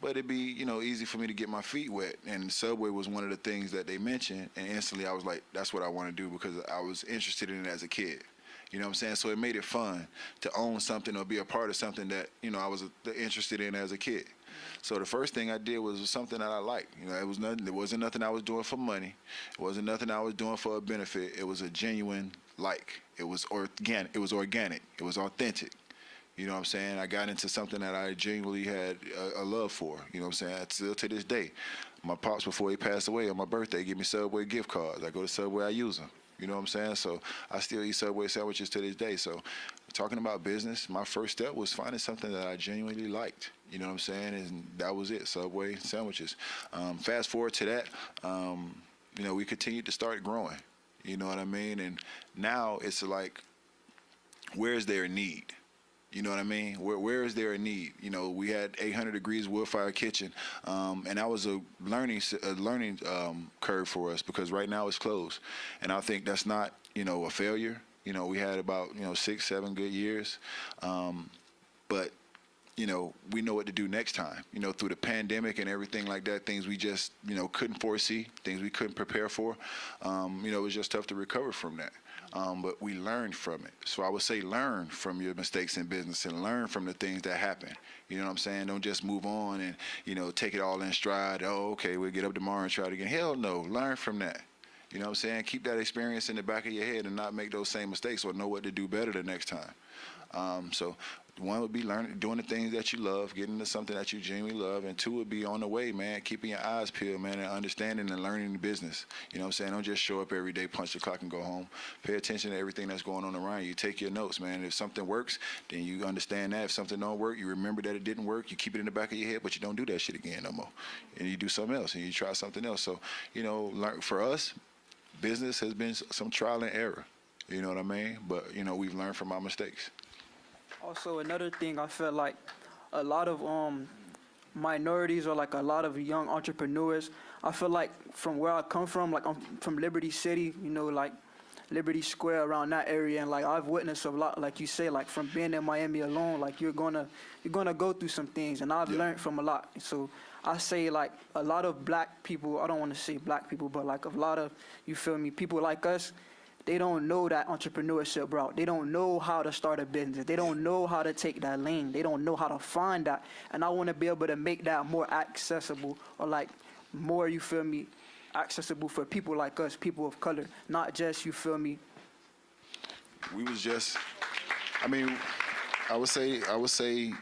But it'd be, easy for me to get my feet wet. And Subway was one of the things that they mentioned. And instantly I was like, that's what I want to do, because I was interested in it as a kid. You know what I'm saying? So it made it fun to own something or be a part of something that, I was interested in as a kid. So the first thing I did was something that I liked. It wasn't nothing I was doing for money. It wasn't nothing I was doing for a benefit. It was a genuine like. It was organic. It was authentic. You know what I'm saying? I got into something that I genuinely had a love for. You know what I'm saying? Still to this day. My pops, before he passed away on my birthday, give me Subway gift cards. I go to Subway, I use them. You know what I'm saying? So I still eat Subway sandwiches to this day. So talking about business, my first step was finding something that I genuinely liked. You know what I'm saying? And that was it, Subway sandwiches. Fast forward to that, we continued to start growing. You know what I mean? And now it's like, where's there a need? You know what I mean? Where is there a need? We had 800 degrees wood fire kitchen, and that was a learning curve for us, because right now it's closed, and I think that's not a failure. We had about 6-7 good years, but we know what to do next time. Through the pandemic and everything like that, things we just, couldn't foresee, things we couldn't prepare for. It was just tough to recover from that. But we learned from it. So I would say learn from your mistakes in business and learn from the things that happen. You know what I'm saying? Don't just move on and, take it all in stride. Oh, okay, we'll get up tomorrow and try it again. Hell no, learn from that. You know what I'm saying? Keep that experience in the back of your head and not make those same mistakes or know what to do better the next time. So one would be learning, doing the things that you love, getting into something that you genuinely love, and two would be on the way, man, keeping your eyes peeled, man, and understanding and learning the business. You know what I'm saying? Don't just show up every day, punch the clock, and go home. Pay attention to everything that's going on around you. Take your notes, man. If something works, then you understand that. If something don't work, you remember that it didn't work. You keep it in the back of your head, but you don't do that shit again no more. And you do something else, and you try something else. So, for us, business has been some trial and error. You know what I mean? But, we've learned from our mistakes. Also, another thing, I feel like a lot of minorities or like a lot of young entrepreneurs, I feel like from where I come from, like I'm from Liberty City, like Liberty Square, around that area, and like I've witnessed a lot, like you say, like from being in Miami alone, like you're gonna go through some things, and I've learned from a lot. So I say like a lot of black people, I don't want to say black people, but like a lot of, people like us, they don't know that entrepreneurship route. They don't know how to start a business. They don't know how to take that lane. They don't know how to find that. And I want to be able to make that more accessible, or like more, accessible for people like us, people of color, not just, We was just, I would say,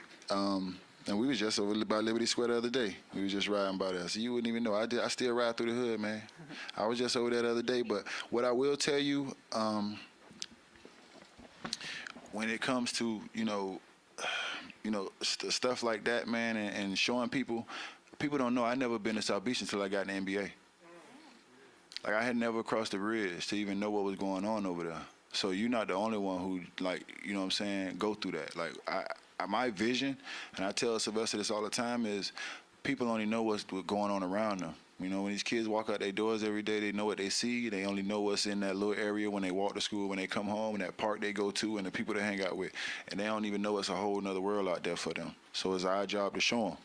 and we was just over by Liberty Square the other day. We was just riding by there. So you wouldn't even know. I still ride through the hood, man. I was just over there the other day. But what I will tell you, when it comes to, stuff like that, man, and showing people don't know I never been to South Beach until I got in the NBA. Like, I had never crossed the bridge to even know what was going on over there. So you're not the only one who, go through that. Like, my vision, and I tell Sylvester this all the time, is people only know what's going on around them. When these kids walk out their doors every day, they know what they see. They only know what's in that little area when they walk to school, when they come home, and that park they go to, and the people they hang out with. And they don't even know it's a whole nother world out there for them. So it's our job to show them.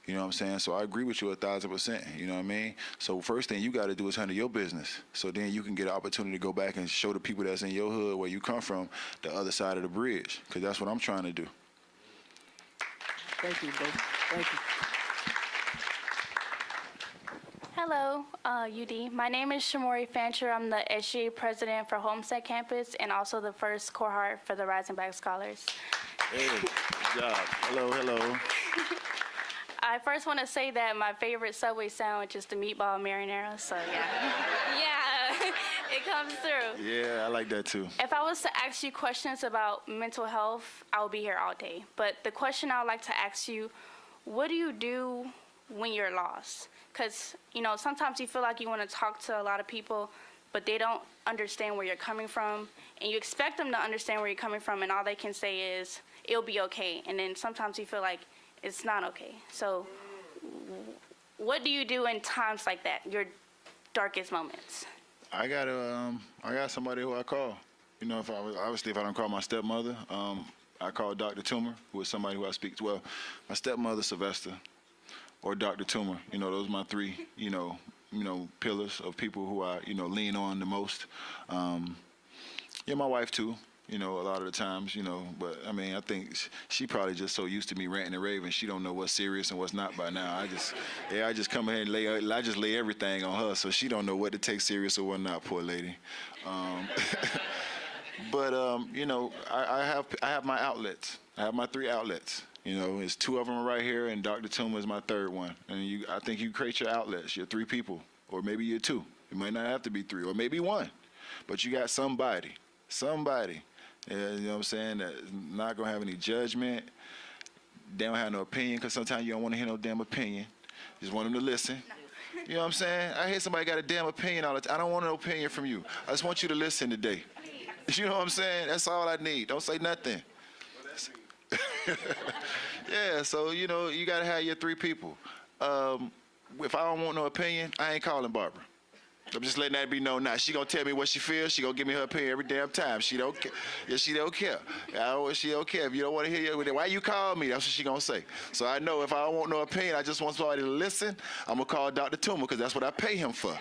You know what I'm saying? So I agree with you 1,000%. You know what I mean? So first thing you got to do is handle your business. So then you can get an opportunity to go back and show the people that's in your hood, where you come from, the other side of the bridge. Because that's what I'm trying to do. Thank you, bro. Thank you. Hello, UD. My name is Shamori Fancher. I'm the SGA president for Homestead Campus and also the first cohort for the Rising Black Scholars. Hey, good job. Hello. I first want to say that my favorite Subway sandwich is the meatball marinara, so yeah. Yeah, it comes through. Yeah, I like that too. If I was to ask you questions about mental health, I would be here all day. But the question I would like to ask you, what do you do when you're lost? Because, sometimes you feel like you want to talk to a lot of people, but they don't understand where you're coming from. And you expect them to understand where you're coming from, and all they can say is, it'll be okay. And then sometimes you feel like it's not okay. So what do you do in times like that, your darkest moments? I got somebody who I call. If I don't call my stepmother, I call Dr. Toomer, who is somebody who I speak to. Well, my stepmother, Sylvester, or Dr. Toomer. Those are my three, pillars of people who I, lean on the most. My wife too. A lot of the times, but I think she probably just so used to me ranting and raving, she don't know what's serious and what's not by now. I just come ahead and lay everything on her, so she don't know what to take serious or what not, poor lady. But I have my outlets. I have my three outlets. It's two of them right here, and Dr. Toomer is my third one. And I think you create your outlets, your three people, or maybe your two. It might not have to be three, or maybe one, but you got somebody. You know what I'm saying? That's not going to have any judgment. They don't have no opinion, because sometimes you don't want to hear no damn opinion. Just want them to listen. You know what I'm saying? I hear somebody got a damn opinion all the time. I don't want an opinion from you. I just want you to listen today. You know what I'm saying? That's all I need. Don't say nothing. Yeah, so, you got to have your three people. If I don't want no opinion, I ain't calling Barbara. I'm just letting that be known now. She gonna tell me what she feels. She gonna give me her opinion every damn time. She don't care. Yeah, she don't care. She don't care. If you don't want to hear you, why you call me? That's what she gonna say. So I know if I don't want no opinion, I just want somebody to listen. I'm gonna call Dr. Toomer because that's what I pay him for.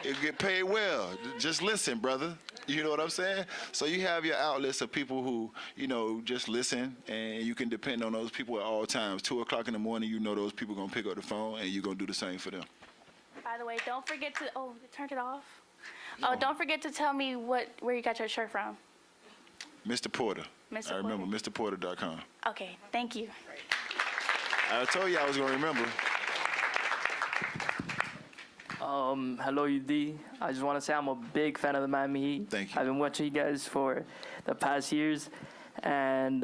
You get paid well. Just listen, brother. You know what I'm saying? So you have your outlets of people who, just listen, and you can depend on those people at all times. 2 o'clock in the morning, those people going to pick up the phone, and you're going to do the same for them. By the way, don't forget to, they turned it off. Oh, don't forget to tell me where you got your shirt from. Mr. Porter. Mr. I remember, Porter. MrPorter.com. Okay, thank you. I told you I was going to remember. Hello, UD. I just want to say I'm a big fan of the Miami Heat. Thank you. I've been watching you guys for the past years, and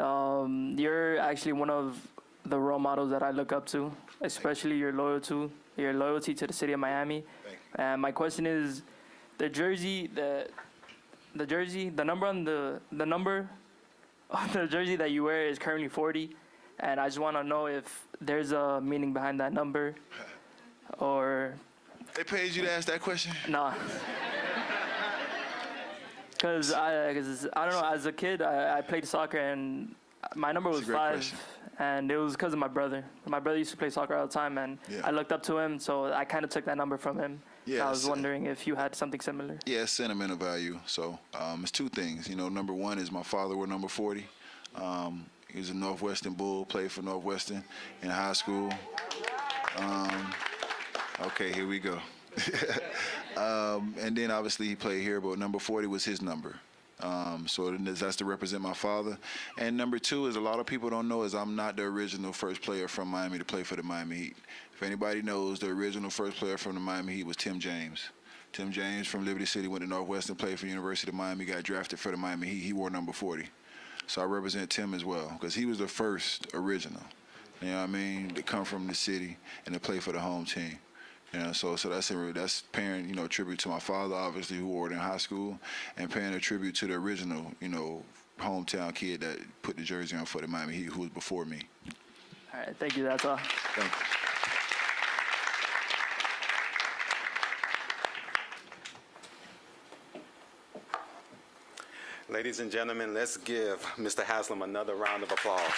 you're actually one of the role models that I look up to, especially your loyalty to the city of Miami. Thank you. And my question is, the number on the number on the jersey that you wear is currently 40, and I just want to know if there's a meaning behind that number, or. They paid you to ask that question? Nah. Because I don't know, as a kid, I played soccer, and my number was 5. Question. And it was because of my brother. My brother used to play soccer all the time, and I looked up to him, so I kind of took that number from him. Yeah, I was wondering if you had something similar. Yeah, it's sentimental value. So it's 2 things. Number 1 is my father wore number 40. He was a Northwestern Bull, played for Northwestern in high school. Okay, here we go. And then obviously he played here, but number 40 was his number. So that's to represent my father. And number 2 is a lot of people don't know is I'm not the original first player from Miami to play for the Miami Heat. If anybody knows, the original first player from the Miami Heat was Tim James. Tim James from Liberty City went to Northwestern, played for the University of Miami, got drafted for the Miami Heat. He wore number 40. So I represent Tim as well because he was the first original, you know what I mean, to come from the city and to play for the home team. So that's paying, tribute to my father, obviously, who wore it in high school, and paying a tribute to the original, hometown kid that put the jersey on for the Miami Heat, who was before me. All right, thank you. That's all. Thank you. Ladies and gentlemen, let's give Mr. Haslem another round of applause.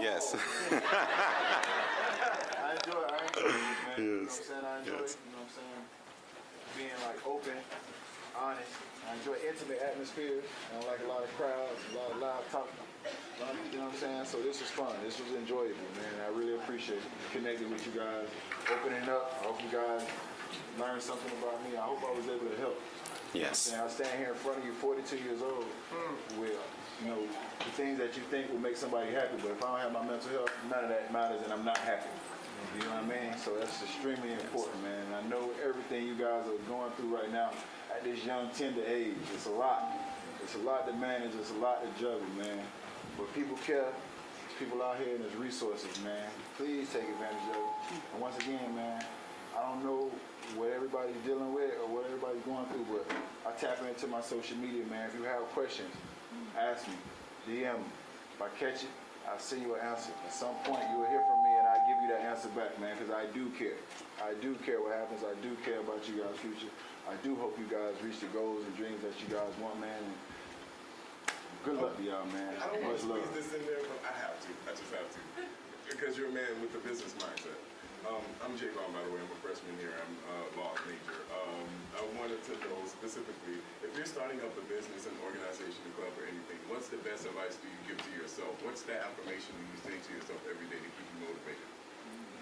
Yes. I enjoy it, man. Yes. I enjoy it, being open, honest. I enjoy intimate atmosphere. I don't like a lot of crowds, a lot of loud talking. You know what I'm saying? So this was fun. This was enjoyable, man. I really appreciate connecting with you guys, opening up. I hope you guys learned something about me. I hope I was able to help. Yes. I stand here in front of you, 42 years old, with the things that you think will make somebody happy. But if I don't have my mental health, none of that matters, and I'm not happy. You know what I mean? So that's extremely important, man. And I know everything you guys are going through right now at this young, tender age. It's a lot. It's a lot to manage. It's a lot to juggle, man. But people care. There's people out here and there's resources, man. Please take advantage of it. And once again, man, I don't know what everybody's dealing with or what everybody's going through, but I tap into my social media, man. If you have questions, ask me, DM me. If I catch it, I'll send you an answer. At some point, you will hear from me, and I'll give you that answer back, man, because I do care. I do care what happens. I do care about you guys' future. I do hope you guys reach the goals and dreams that you guys want, man. And good luck to y'all, man. I don't want to Much love. squeeze this in there, but I have to. I just have to. Because you're a man with a business mindset. I'm Jay Vaughn, by the way. I'm a freshman here. I'm a law major. I wanted to know specifically, if you're starting up a business, an organization, a club, or anything, what's the best advice do you give to yourself? What's the affirmation do you say to yourself every day to keep you motivated?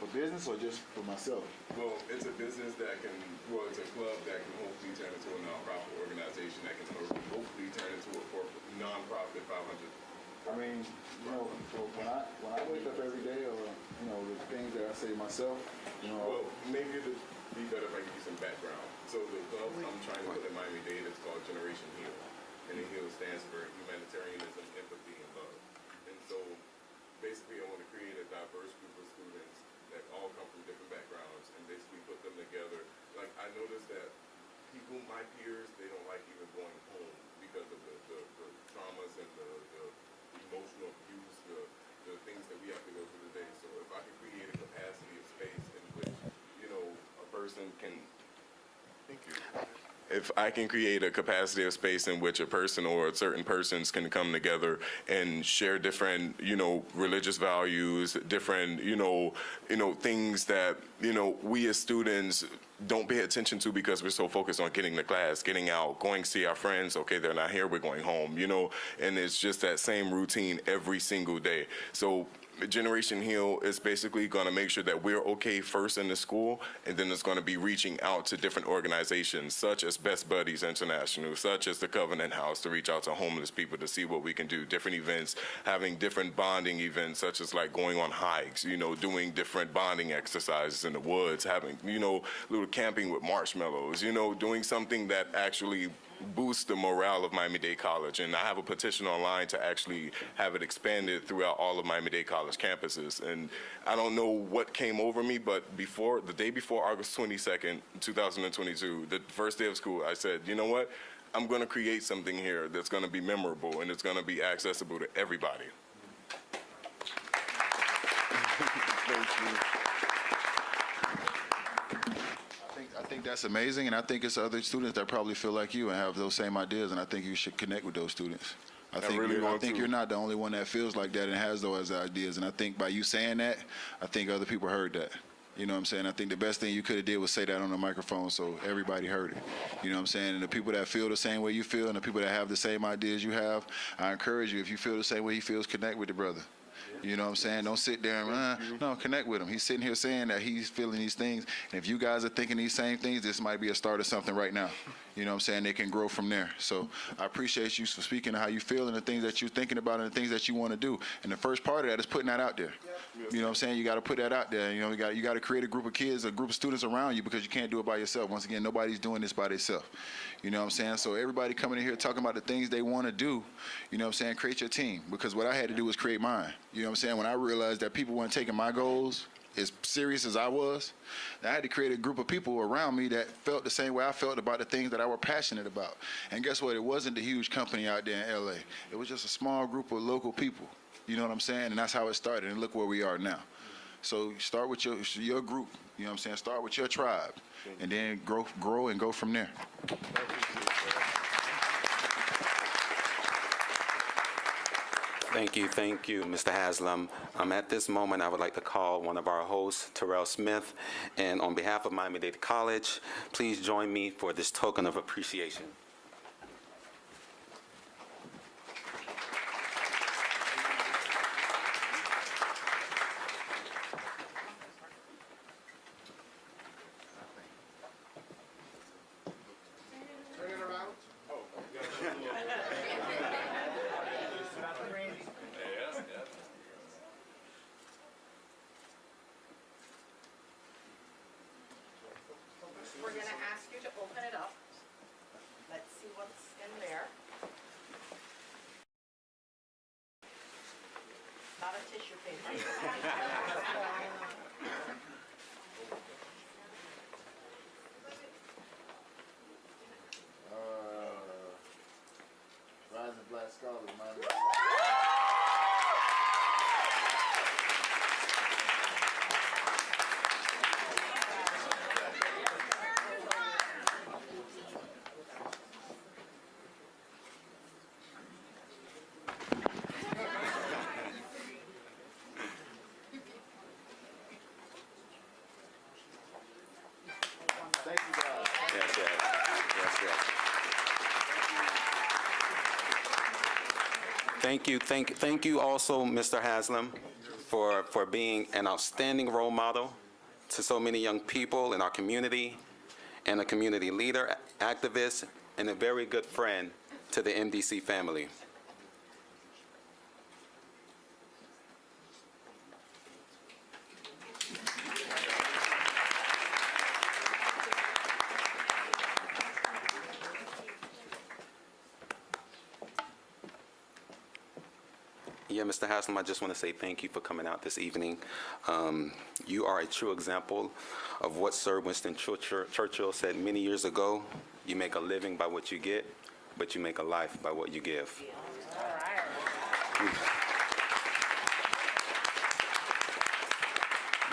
For business or just for myself? Well, it's a business that can, well, it's a club that can hopefully turn into a nonprofit organization that can hopefully turn into a corporate, nonprofit 500. I mean, when I wake up every day, or the things that I say to myself, Well, maybe it'd be better if I give you some background. So the club I'm trying to put in Miami-Dade is called Generation Heal, and the Heal stands for if I can create a capacity of space in which a person or certain persons can come together and share different, religious values, different, things that, we as students don't pay attention to because we're so focused on getting to class, getting out, going to see our friends. Okay, they're not here, we're going home, and it's just that same routine every single day. So Generation Heal is basically going to make sure that we're okay first in the school, and then it's going to be reaching out to different organizations such as Best Buddies International, such as the Covenant House, to reach out to homeless people to see what we can do, different events, having different bonding events such as like going on hikes, doing different bonding exercises in the woods, having, little camping with marshmallows, doing something that actually boost the morale of Miami-Dade College. And I have a petition online to actually have it expanded throughout all of Miami-Dade College campuses. And I don't know what came over me, but the day before August 22nd, 2022, the first day of school, I said, you know what? I'm going to create something here that's going to be memorable and it's going to be accessible to everybody. Thank you. I think that's amazing, and I think it's other students that probably feel like you and have those same ideas, and I think you should connect with those students. I think you're not the only one that feels like that and has those ideas, and I think by you saying that, I think other people heard that. You know what I'm saying? I think the best thing you could have did was say that on the microphone so everybody heard it. You know what I'm saying? And the people that feel the same way you feel and the people that have the same ideas you have, I encourage you, if you feel the same way he feels, connect with the brother. You know what I'm saying? Don't sit there and, no, connect with him. He's sitting here saying that he's feeling these things. And if you guys are thinking these same things, this might be a start of something right now. You know what I'm saying? They can grow from there. So I appreciate you for speaking of how you feel and the things that you're thinking about and the things that you want to do. And the first part of that is putting that out there. You know what I'm saying? You got to put that out there. You got to create a group of kids, a group of students around you, because you can't do it by yourself. Once again, nobody's doing this by themselves. You know what I'm saying? So everybody coming in here talking about the things they want to do, you know what I'm saying? Create your team, because what I had to do was create mine. You know what I'm saying? When I realized that people weren't taking my goals as serious as I was, I had to create a group of people around me that felt the same way I felt about the things that I were passionate about. And guess what? It wasn't the huge company out there in LA. It was just a small group of local people. You know what I'm saying? And that's how it started. And look where we are now. So start with your group. You know what I'm saying? Start with your tribe, and then grow and go from there. Thank you, Mr. Haslem. At this moment, I would like to call one of our hosts, Terrell Smith, and on behalf of Miami-Dade College, please join me for this token of appreciation. We're going to ask you to open it up. Let's see what's in there. Not a tissue paper. Rising Black Scholars, man. Thank you, guys. Yes. Thank you also, Mr. Haslem, for being an outstanding role model to so many young people in our community, and a community leader, activist, and a very good friend to the MDC family. Yeah, Mr. Haslem, I just want to say thank you for coming out this evening. You are a true example of what Sir Winston Churchill said many years ago. You make a living by what you get, but you make a life by what you give.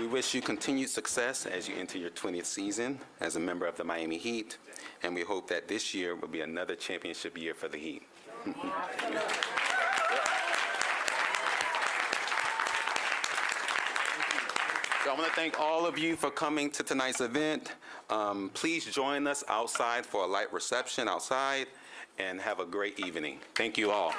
We wish you continued success as you enter your 20th season as a member of the Miami Heat, and we hope that this year will be another championship year for the Heat. So I want to thank all of you for coming to tonight's event. Please join us outside for a light reception outside, and have a great evening. Thank you all.